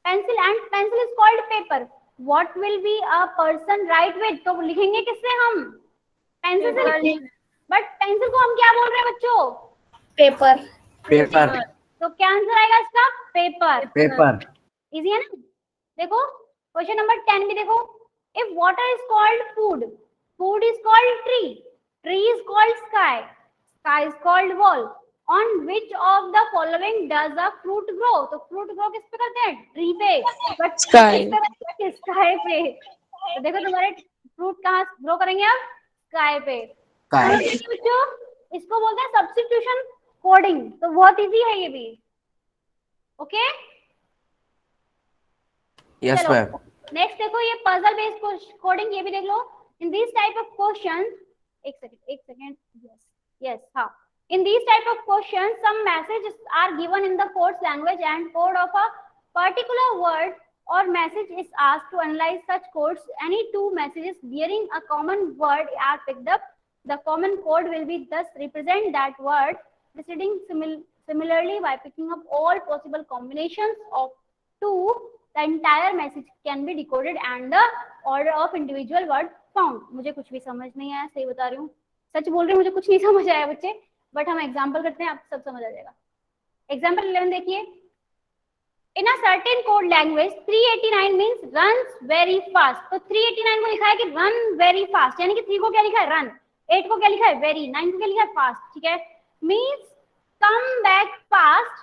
and pencil is called paper, what will be a person right with, तो लिखेंगे किससे हम, पेंसिल से। बट पेंसिल को हम क्या बोल रहे हैं बच्चों,
Paper.
पेपर
तो क्या आंसर आएगा इसका, पेपर।
पेपर
इजी है ना। देखो क्वेश्चन नंबर 10 भी देखो, if water is called food, food is called tree, tree is called sky, sky is called wall, on which of the following does a fruit grow, तो fruit grow किस पे करते हैं, ट्री पे, but
Sky.
Sky पे। तो देखो तुम्हारे फ्रूट कहाँ ग्रो करेंगे अब, स्काई पे।
Sky.
बच्चों इसको बोलते हैं सब्स्टिट्यूशन कोडिंग, तो बहुत इजी है ये भी। Okay
yes ma'am.
नेक्स्ट देखो ये पजल बेस्ड कोडिंग, ये भी देख लो। In this type of questions, एक सेकंड, यस यस, हाँ, in this type of questions some messages are given in the codes language and code of a particular word or message is asked. To analyze such codes, any two messages bearing a common word are picked up. The common code will be thus represent that word preceding similarly by picking up all possible combinations of two. The entire message can be decoded and the order of individual word found. मुझे कुछ भी समझ नहीं आया, सही बता रही हूँ, सच बोल रही हूँ, मुझे कुछ नहीं समझ आया बच्चे, बट हम एग्जाम्पल करते हैं, आप सब समझ आ जाएगा। एग्जाम्पल 11 देखिए, in a certain code language 389 means runs very fast, तो 389 को लिखा है कि run very fast, यानी कि 3 को क्या लिखा है, run, 8 को क्या लिखा है, very, 9 को क्या लिखा है, fast, ठीक है, means come back fast,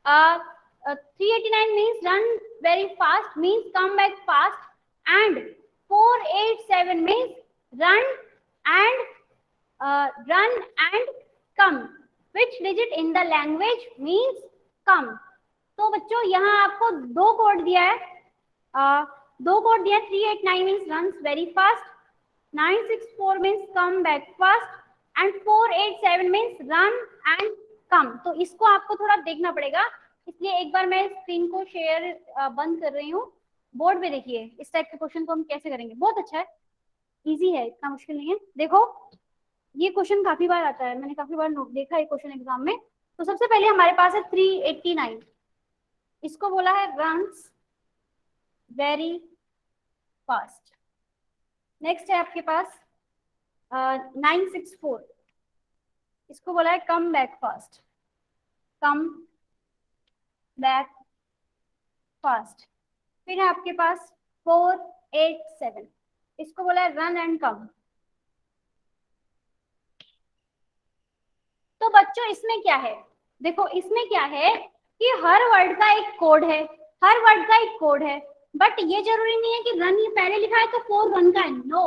389 means run very fast means come back fast, and 487 means run and come, which digit in the language means come. तो बच्चों यहाँ आपको दो कोड दिया है, 389 means runs very fast, 964 means come back fast and 487 means run and come. तो इसको आपको थोड़ा देखना पड़ेगा, इसलिए एक बार मैं स्क्रीन को शेयर बंद कर रही हूँ। बोर्ड पे देखिए इस टाइप के क्वेश्चन को हम कैसे करेंगे। बहुत अच्छा है, इजी है, इतना मुश्किल नहीं है। देखो ये क्वेश्चन काफी बार आता है, मैंने काफी बार देखा है क्वेश्चन एग्जाम में। तो सबसे पहले हमारे पास है 389, इसको बोला है रन्स वेरी फास्ट। नेक्स्ट है आपके पास 964, इसको बोला है कम बैक फास्ट, कम बैक फास्ट। फिर है आपके पास 487, इसको बोला है रन एंड कम। तो बच्चों इसमें क्या है, देखो इसमें क्या है कि हर वर्ड का एक कोड है, हर वर्ड का एक कोड है, बट ये जरूरी नहीं है कि रन ये पहले लिखा है तो 4 रन का है, नो।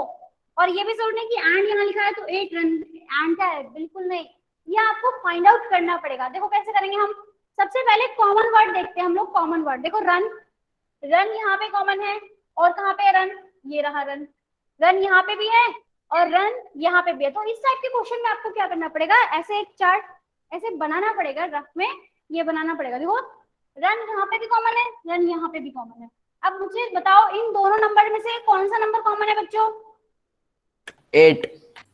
और ये भी जरूरी नहीं कि एंड यहाँ लिखा है तो 8 रन एंड का है, बिल्कुल नहीं। ये आपको फाइंड आउट करना पड़ेगा। देखो कैसे करेंगे हम, सबसे पहले कॉमन वर्ड देखते हैं हम लोग। कॉमन वर्ड देखो, रन, रन यहाँ पे कॉमन है, और कहाँ पे रन, ये रहा रन, रन यहाँ पे भी है और रन यहाँ पे भी है। तो इस टाइप के क्वेश्चन में आपको क्या करना पड़ेगा, ऐसे एक चार्ट ऐसे बनाना पड़ेगा, रफ में ये बनाना पड़ेगा। देखो रन यहाँ पे भी कॉमन है, रन यहाँ पे भी कॉमन है। अब मुझे बताओ इन दोनों नंबर में से कौन सा नंबर कॉमन है बच्चों?
8।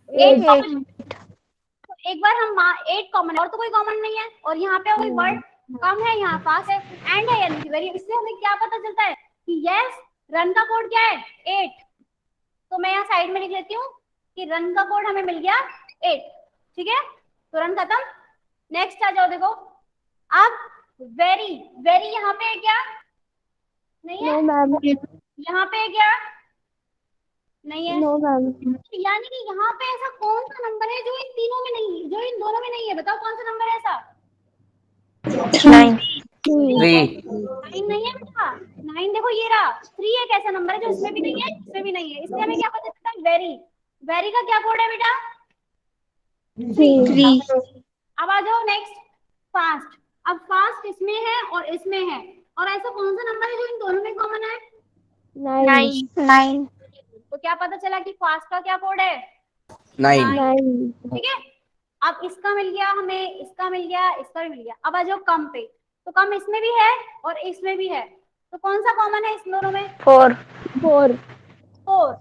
8 कॉमन। तो एक बार हम 8 कॉमन है और तो कोई कॉमन नहीं है, और यहाँ पे कोई वर्ड कम है, यहाँ पास है, एंड है यानी कि वेरी। इससे हमें क्या पता चलता है कि यस रन का कोड क्या है 8। तो मैं यहाँ साइड में लिख लेती हूँ कि रन का कोड हमें मिल गया 8, ठीक है। तो रन खत्म। नेक्स्ट आ जाओ, देखो अब वेरी, वेरी यहाँ पे है क्या, नहीं है, यहाँ पे है क्या, नहीं है,
नो मैम।
यानी कि यहाँ पे ऐसा कौन सा नंबर है जो इन तीनों में नहीं, जो इन दोनों में नहीं है, बताओ कौन सा नंबर है ऐसा?
9
9 नहीं है बेटा, 9 देखो ये रहा। 3 एक ऐसा नंबर है जो इसमें भी नहीं है, इसमें भी नहीं है, इसलिए हमें क्या पता चलता है वेरी। वेरी का क्या कोड है बेटा?
3।
अब आ जाओ नेक्स्ट फास्ट। अब फास्ट इसमें है और इसमें है, और ऐसा कौन सा नंबर है जो इन दोनों में कॉमन है?
9।
तो क्या पता चला कि फास्ट का क्या कोड है?
9।
ठीक है। अब इसका मिल गया हमें, इसका मिल गया, इसका भी मिल गया। अब आ जाओ कम पे। तो कम इसमें भी है और इसमें भी है, तो कौन सा कॉमन है इस दोनों में?
4।
4।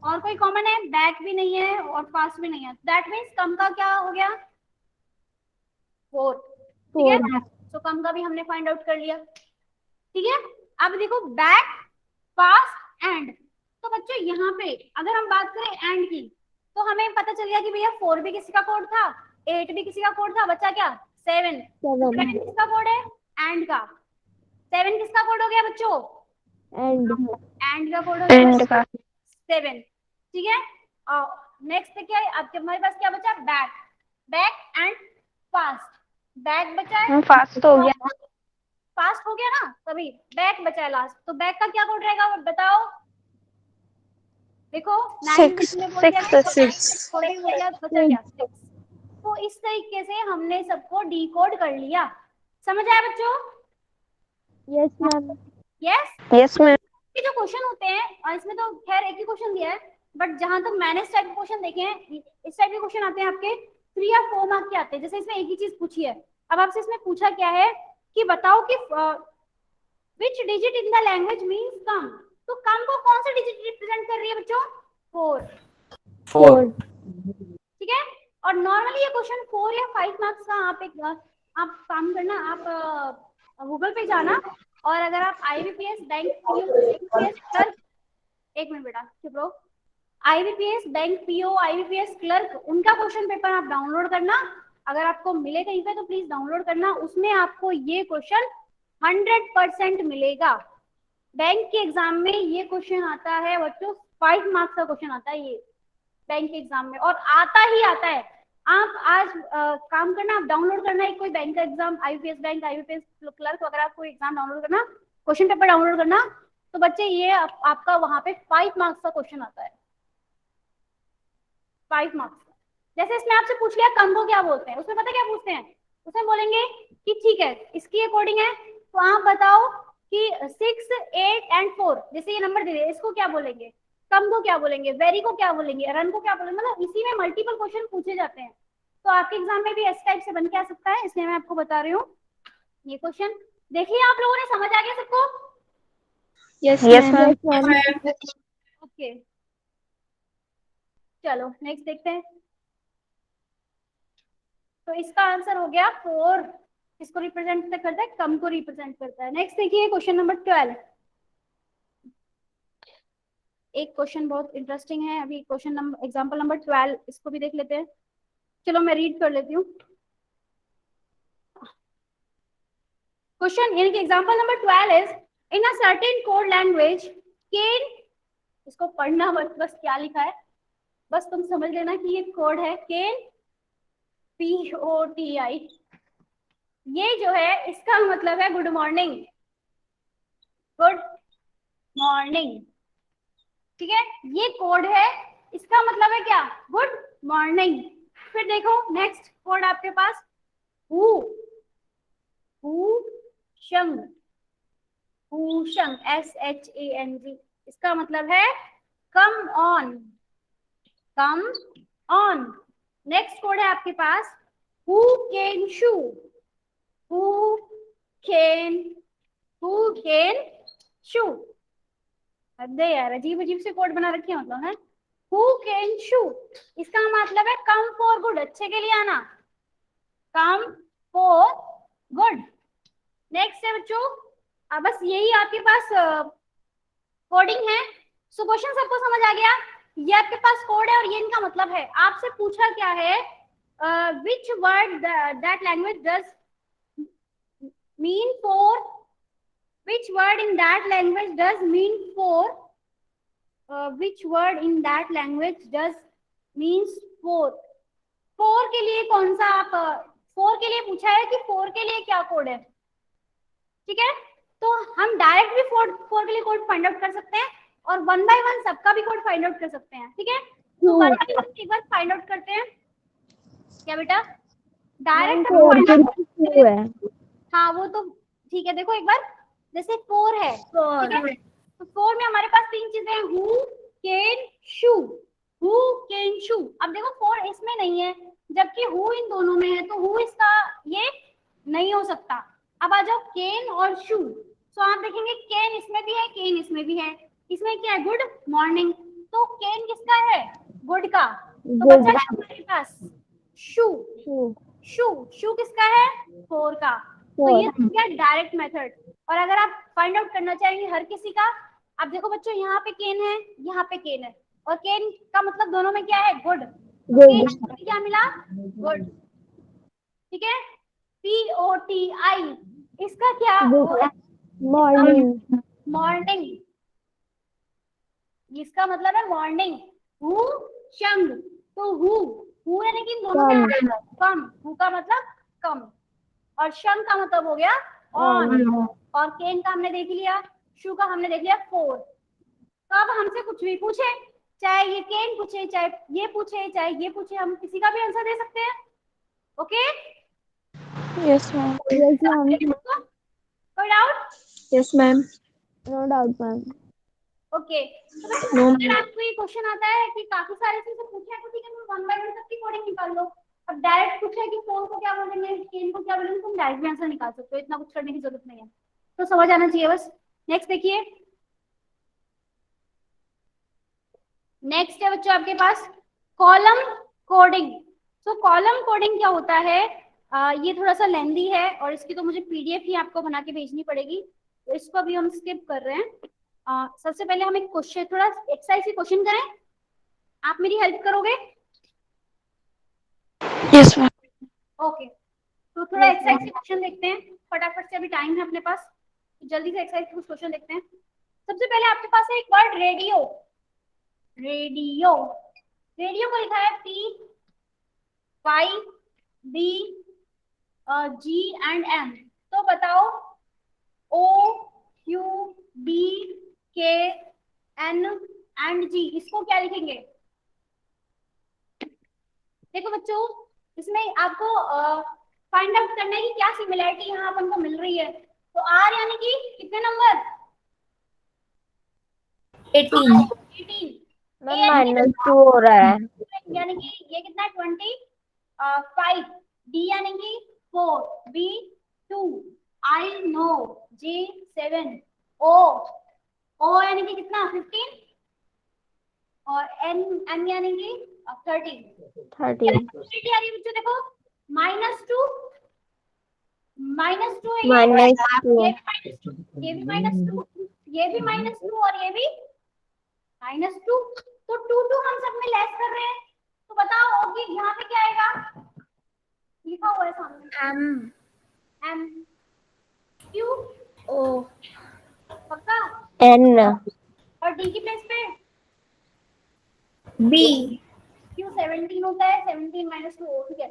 और कोई कॉमन है? बैक भी नहीं है और फास्ट भी नहीं है। दैट मीन्स कम का क्या हो गया? 4। ठीक है, तो कम का भी हमने फाइंड आउट कर लिया। ठीक है, अब देखो बैक, फास्ट, एंड। तो बच्चों यहाँ पे अगर हम बात करें एंड की, तो हमें पता चल गया कि भैया 4 भी किसी का कोड था, 8 भी किसी का कोड था, बचा क्या? 7। 7 किसका कोड है? एंड का। 7 किसका कोड हो गया बच्चों? एंड का कोड हो गया 7। ठीक है, और नेक्स्ट देखिए अब हमारे पास क्या बचा? Back, back and fast. Back बचा है,
फास्ट हो गया।
फास्ट हो गया ना, तभी बैक बचा है लास्ट। तो बैक का क्या कोड रहेगा बताओ? देखो
6
थोड़ा ही हो गया, बचा क्या? 6। तो इस तरीके से हमने सबको डिकोड कर लिया। समझ आया बच्चों?
Yes ma'am.
Yes ma'am. ये जो क्वेश्चन होते हैं, और इसमें तो खैर एक ही क्वेश्चन दिया है, बट जहां तक मैंने इस टाइप के क्वेश्चन देखे हैं, इस टाइप के क्वेश्चन आते हैं आपके 3 या 4 मार्क के आते हैं। जैसे इसमें एक ही चीज पूछी है। अब आपसे इसमें पूछा क्या है कि बताओ कि which digit in the language means come. तो कम को कौन सा डिजिट रिप्रेजेंट कर रही है बच्चों? 4। ठीक है, और नॉर्मली ये क्वेश्चन 4 या 5 मार्क्स का आप काम करना, आप गूगल पे जाना, और अगर आप IBPS बैंक क्लर्क, एक मिनट बेटा चुप रहो, IBPS bank PO IBPS clerk, उनका क्वेश्चन पेपर आप डाउनलोड करना। अगर आपको मिले कहीं पे तो प्लीज डाउनलोड करना, उसमें आपको ये क्वेश्चन 100% मिलेगा। बैंक के एग्जाम में ये क्वेश्चन आता है बच्चों, 5 मार्क्स का क्वेश्चन आता है ये बैंक के एग्जाम में, और आता ही आता है। आप आज काम करना, आप डाउनलोड करना एक कोई बैंक का exam, IBPS bank, IBPS clerk वगैरह कोई एग्जाम डाउनलोड करना, क्वेश्चन पेपर डाउनलोड करना, तो बच्चे ये आपका वहां पे 5 मार्क्स का क्वेश्चन आता है, 5 मार्क्स का। जैसे इसमें आपसे पूछ लिया कम को क्या बोलते हैं, उसमें पता क्या पूछते हैं, उसमें बोलेंगे कि ठीक है इसकी अकॉर्डिंग है तो आप बताओ कि 6, 8 एंड 4, जैसे ये नंबर दे दिए, इसको क्या बोलेंगे, कम को क्या बोलेंगे, वेरी को क्या बोलेंगे, रन को क्या बोलेंगे, मतलब इसी में मल्टीपल क्वेश्चन पूछे जाते हैं। तो आपके एग्जाम में भी इस टाइप से बन के आ सकता है, इसलिए मैं आपको बता रही हूँ ये क्वेश्चन। देखिए आप लोगों ने समझ आ गया सबको?
Yes,
Yes,
ma'am.
ma'am.
Okay चलो नेक्स्ट देखते हैं। तो इसका आंसर हो गया 4, किसको रिप्रेजेंट करता है, कम को रिप्रेजेंट करता है। नेक्स्ट देखिए क्वेश्चन नंबर 12। एक क्वेश्चन बहुत इंटरेस्टिंग है, अभी क्वेश्चन नंबर एग्जांपल नंबर 12 इसको भी देख लेते हैं। चलो मैं रीड कर लेती हूँ क्वेश्चन। यानी कि example number 12 is in a certain code language can, इसको पढ़ना मत, बस क्या लिखा है बस तुम समझ लेना कि ये कोड है, कैन POTI, ये जो है इसका मतलब है गुड मॉर्निंग, गुड मॉर्निंग, ठीक है, ये कोड है, इसका मतलब है क्या, गुड मॉर्निंग। फिर देखो नेक्स्ट कोड आपके पास हु, शंग, हुशंग SHANG, इसका मतलब है come on, come on. Next code है आपके पास हु कैन शू, हु कैन, हु कैन शू, अरे यार अजीब अजीब से कोड बना रखे हैं मतलब है। हु कैन शू, इसका मतलब है कम फॉर गुड, अच्छे के लिए आना, कम फॉर गुड। नेक्स्ट है बच्चों, अब बस यही आपके पास कोडिंग है। सो क्वेश्चन सबको समझ आ गया, ये आपके पास कोड है और ये इनका मतलब है। आपसे पूछा क्या है, which word that language does mean for, which word in that language does mean for, which word in that language does means for, for के लिए कौन सा आप, for के लिए पूछा है कि for के लिए क्या कोड है, ठीक है। तो हम डायरेक्ट भी for के लिए कोड फाइंड आउट कर सकते हैं और वन बाय वन सबका भी कोड फाइंड आउट कर सकते हैं, ठीक है। तो वन बाय वन एक बार फाइंड आउट करते हैं, क्या बेटा, डायरेक्ट
है।
हाँ वो तो ठीक है। देखो एक बार, जैसे 4 है, ठीक है, तो 4 में हमारे पास 3 चीजें हैं, हु कैन शू, हु कैन शू। अब देखो 4 इसमें नहीं है जबकि हु इन दोनों में है, तो हु इसका ये नहीं हो सकता। अब आ जाओ कैन और शू, तो आप देखेंगे कैन इसमें भी है, कैन इसमें भी है, इसमें क्या है, गुड मॉर्निंग, तो कैन किसका है, गुड का, तो बचा क्या हमारे पास, शू, शू, शू किसका है, 4 का। तो ये हो गया डायरेक्ट मेथड। और अगर आप फाइंड आउट करना चाहेंगे हर किसी का, आप देखो बच्चों यहाँ पे केन है, यहाँ पे केन है, और केन का मतलब दोनों में क्या है, गुड, तो केन क्या मिला, गुड, ठीक है। POTI, इसका क्या,
मॉर्निंग,
मॉर्निंग, इसका मतलब है मॉर्निंग। हु शंग, तो हु यानी कि दोनों में कम, हु का मतलब कम, और शंग का मतलब हो गया ऑन, और केन का हमने देख लिया, शू का हमने देख लिया 4। तो अब हमसे कुछ भी पूछे, चाहे ये केन पूछे, चाहे ये पूछे, चाहे ये पूछे, हम किसी का भी आंसर दे सकते हैं, ओके।
Yes, ma'am.
कोई doubt?
Yes, ma'am.
No doubt ma'am.
Okay, तो बच्चों
No,
अगर
ma'am.
आपको ये क्वेश्चन आता है कि काफी सारे चीजें पूछे हैं तो ठीक है, तुम वन बाय वन सबकी कोडिंग निकाल लो। अब डायरेक्ट पूछे कि फोन को क्या बोलेंगे, केन को क्या बोलेंगे, तुम डायरेक्ट भी आंसर निकाल सकते हो, इतना कुछ करने की जरूरत नहीं है, तो समझ आना चाहिए बस। नेक्स्ट देखिए, नेक्स्ट है बच्चों आपके पास कॉलम कोडिंग। तो कॉलम कोडिंग क्या होता है, ये थोड़ा सा लेंदी है और इसकी तो मुझे PDF ही आपको बना के भेजनी पड़ेगी, तो इसको अभी हम स्किप कर रहे हैं। सबसे पहले हम एक क्वेश्चन, थोड़ा एक्सरसाइज की क्वेश्चन करें, आप मेरी हेल्प करोगे?
Yes, ma'am.
ओके, तो थोड़ा एक्सरसाइज की क्वेश्चन देखते हैं फटाफट से, अभी टाइम है अपने पास, तो जल्दी से एक्सरसाइज कुछ क्वेश्चन देखते हैं। सबसे पहले आपके पास है एक वर्ड रेडियो, रेडियो, रेडियो को लिखा है PYBG&M, तो बताओ OUBKN&G, इसको क्या लिखेंगे? देखो बच्चों, इसमें आपको फाइंड आउट करना है कि क्या सिमिलरिटी यहाँ अपन को मिल रही है। तो आर यानी कि कितने नंबर?
18.
18।
मैम -2 हो रहा है।
यानी कि ये कितना है? 25। डी यानी कि 4, बी 2, आई नो, जी 7, ओ यानी कि कितना? 15 और एन एन यानी कि 13।
13
आ रही बच्चों देखो, -2 -2 है
-2
ये भी -2, ये भी -2 और ये भी -2। तो 2 हम सब में लेस कर रहे हैं, तो बताओ कि यहाँ पे क्या आएगा? लिखा हुआ है सामने,
M.
M Q
O.
पक्का।
n
और डी की प्लेस पे
B.
क्यू 17 होता है, 17 -2 ओ, ठीक है।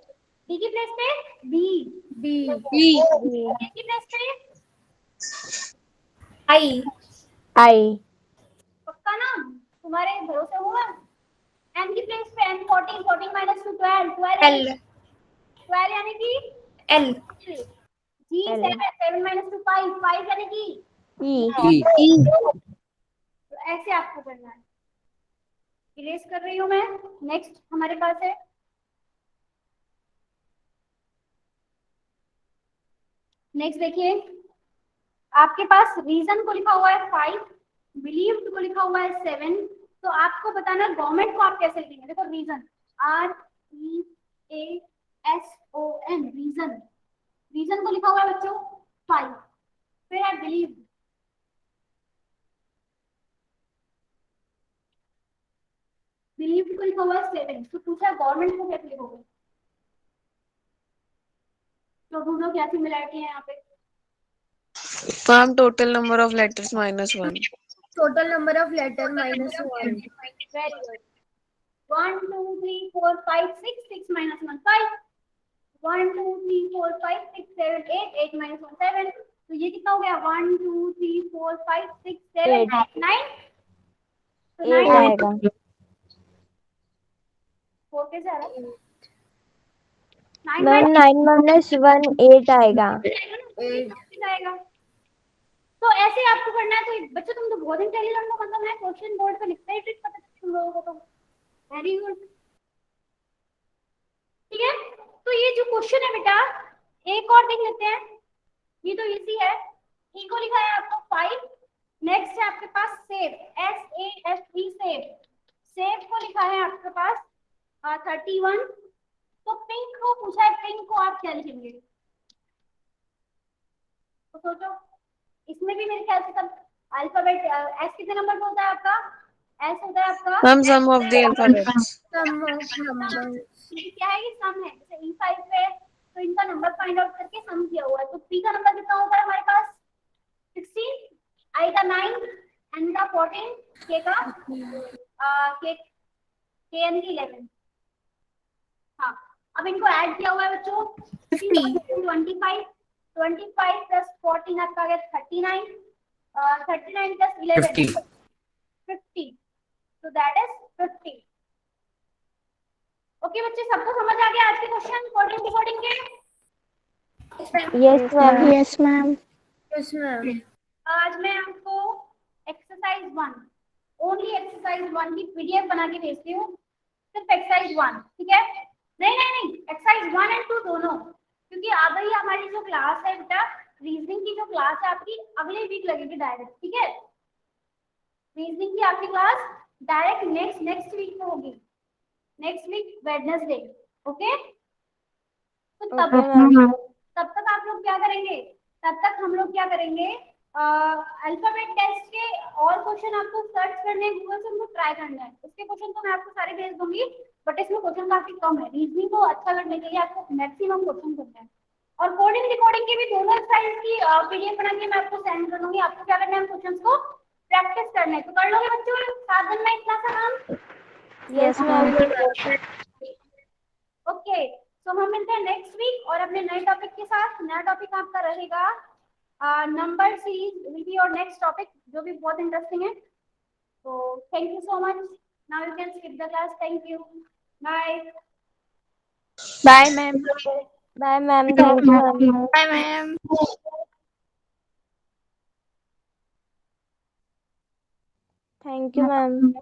डी की प्लेस पे बी,
B.
ए की प्लेस पे
I.
i
पक्का ना? तुम्हारे भरोसे हुआ। एन की प्लेस पे एन 14, 14 -2 12, 12
L.
12 यानी कि
L.
जी
L
7, 7 -2 5, 5 यानी कि
e
E.
तो ऐसे आपको करना है। इरेज कर रही हूँ मैं। नेक्स्ट हमारे पास है नेक्स्ट देखिए, आपके पास रीजन को लिखा हुआ है 5, बिलीव्ड को लिखा हुआ है 7। तो आपको बताना गवर्नमेंट को आप कैसे लिखेंगे। देखो रीजन REASON, रीजन, रीजन को लिखा हुआ है बच्चों 5, फिर है बिलीव, बिलीव को लिखा हुआ है 7। तो पूछा गवर्नमेंट को कैसे लिखोगे? तो ढूंढो क्या सिमिलरिटी है यहाँ पे।
Ma'am, total number of letters -1.
Total number of letter -1.
Very good. 1 2 3 4 5 6, 6 -1 5, 1 2 3 4 5 6 7 8, 8 -1 7। तो ये कितना हो गया? 1 2 3 4 5 6 7 8 9। तो
8
9
आएगा।
4 कैसे आ रहा है? 9
मैम 9 - 1 8 आएगा।
आएगा। तो ऐसे आपको करना है। तो बच्चों तुम तो बहुत इंटेलिजेंट हो, मतलब है क्वेश्चन बोर्ड पे लिखते ही ट्रिक पता है तुम लोगों को। तो वेरी गुड, ठीक है। तो ये जो क्वेश्चन है बेटा, एक और देख लेते हैं। ये तो इजी है। ई को लिखा है आपको 5। नेक्स्ट है आपके पास सेव, SAFE, सेव। सेव को लिखा है आपके पास 31। तो पिंक को पूछा है, पिंक को आप क्या लिखेंगे? तो सोचो, इसमें भी मेरे ख्याल से सब अल्फाबेट। एस कितने नंबर का होता है आपका? एस होता है आपका
Ma'am, sum of the alphabets.
Sum of numbers.
ये क्या है कि सम है। जैसे E5 पे तो इनका नंबर फाइंड आउट करके सम किया हुआ है। तो पी का नंबर कितना होता है हमारे पास? 16, आई का 9, एन का 14, के का के यानी कि 11। हाँ, अब इनको ऐड किया हुआ है बच्चों
50.
25, 25 प्लस 14 आपका आ गया 39, 39 प्लस 11 50। तो दैट इज 50। ओके बच्चे, सबको समझ आ गया आज के क्वेश्चन कोडिंग डिकोडिंग के?
Yes ma'am.
Yes, ma'am.
Yes, ma'am.
आज मैं आपको एक्सरसाइज 1, ओनली एक्सरसाइज 1 की पीडीएफ बना के भेजती हूँ। सिर्फ एक्सरसाइज 1, ठीक है? नहीं, एक्सरसाइज 1 और 2 दोनों, क्योंकि अभी हमारी जो क्लास है बेटा, रीजनिंग की जो क्लास है आपकी अगले वीक लगेगी डायरेक्ट, ठीक है? रीजनिंग की आपकी क्लास डायरेक्ट नेक्स्ट वीक में होगी, नेक्स्ट वीक वेडनेसडे। ओके? तो तब तक आप लोग क्या करेंगे? तब तक हम लोग क्या करेंगे? अल्फाबेट टेस्ट के और क्वेश्चन आपको सर्च करने गूगल से, उनको ट्राई करना है। इसके क्वेश्चन तो मैं आपको सारे भेज दूंगी, बट इसमें क्वेश्चन काफी कम है। रीजनिंग को अच्छा करने के लिए आपको मैक्सिमम क्वेश्चन करना है। और कोडिंग रिकॉर्डिंग की भी दोनों साइज की पीडीएफ बना के मैं आपको सेंड कर दूंगी। आपको क्या करना है? क्वेश्चन को प्रैक्टिस करना है। तो कर लोगे बच्चों 7 दिन में इतना सा काम?
Yes ma'am.
ओके, तो हम मिलते हैं नेक्स्ट वीक और अपने नए टॉपिक के साथ। नया टॉपिक आपका रहेगा number series will be your next topic, जो भी बहुत इंटरेस्टिंग है। तो thank you so much. Now you can skip the class. Thank you, bye.
Bye ma'am. Bye ma'am, thank you ma'am.
Bye ma'am.
Thank you ma'am.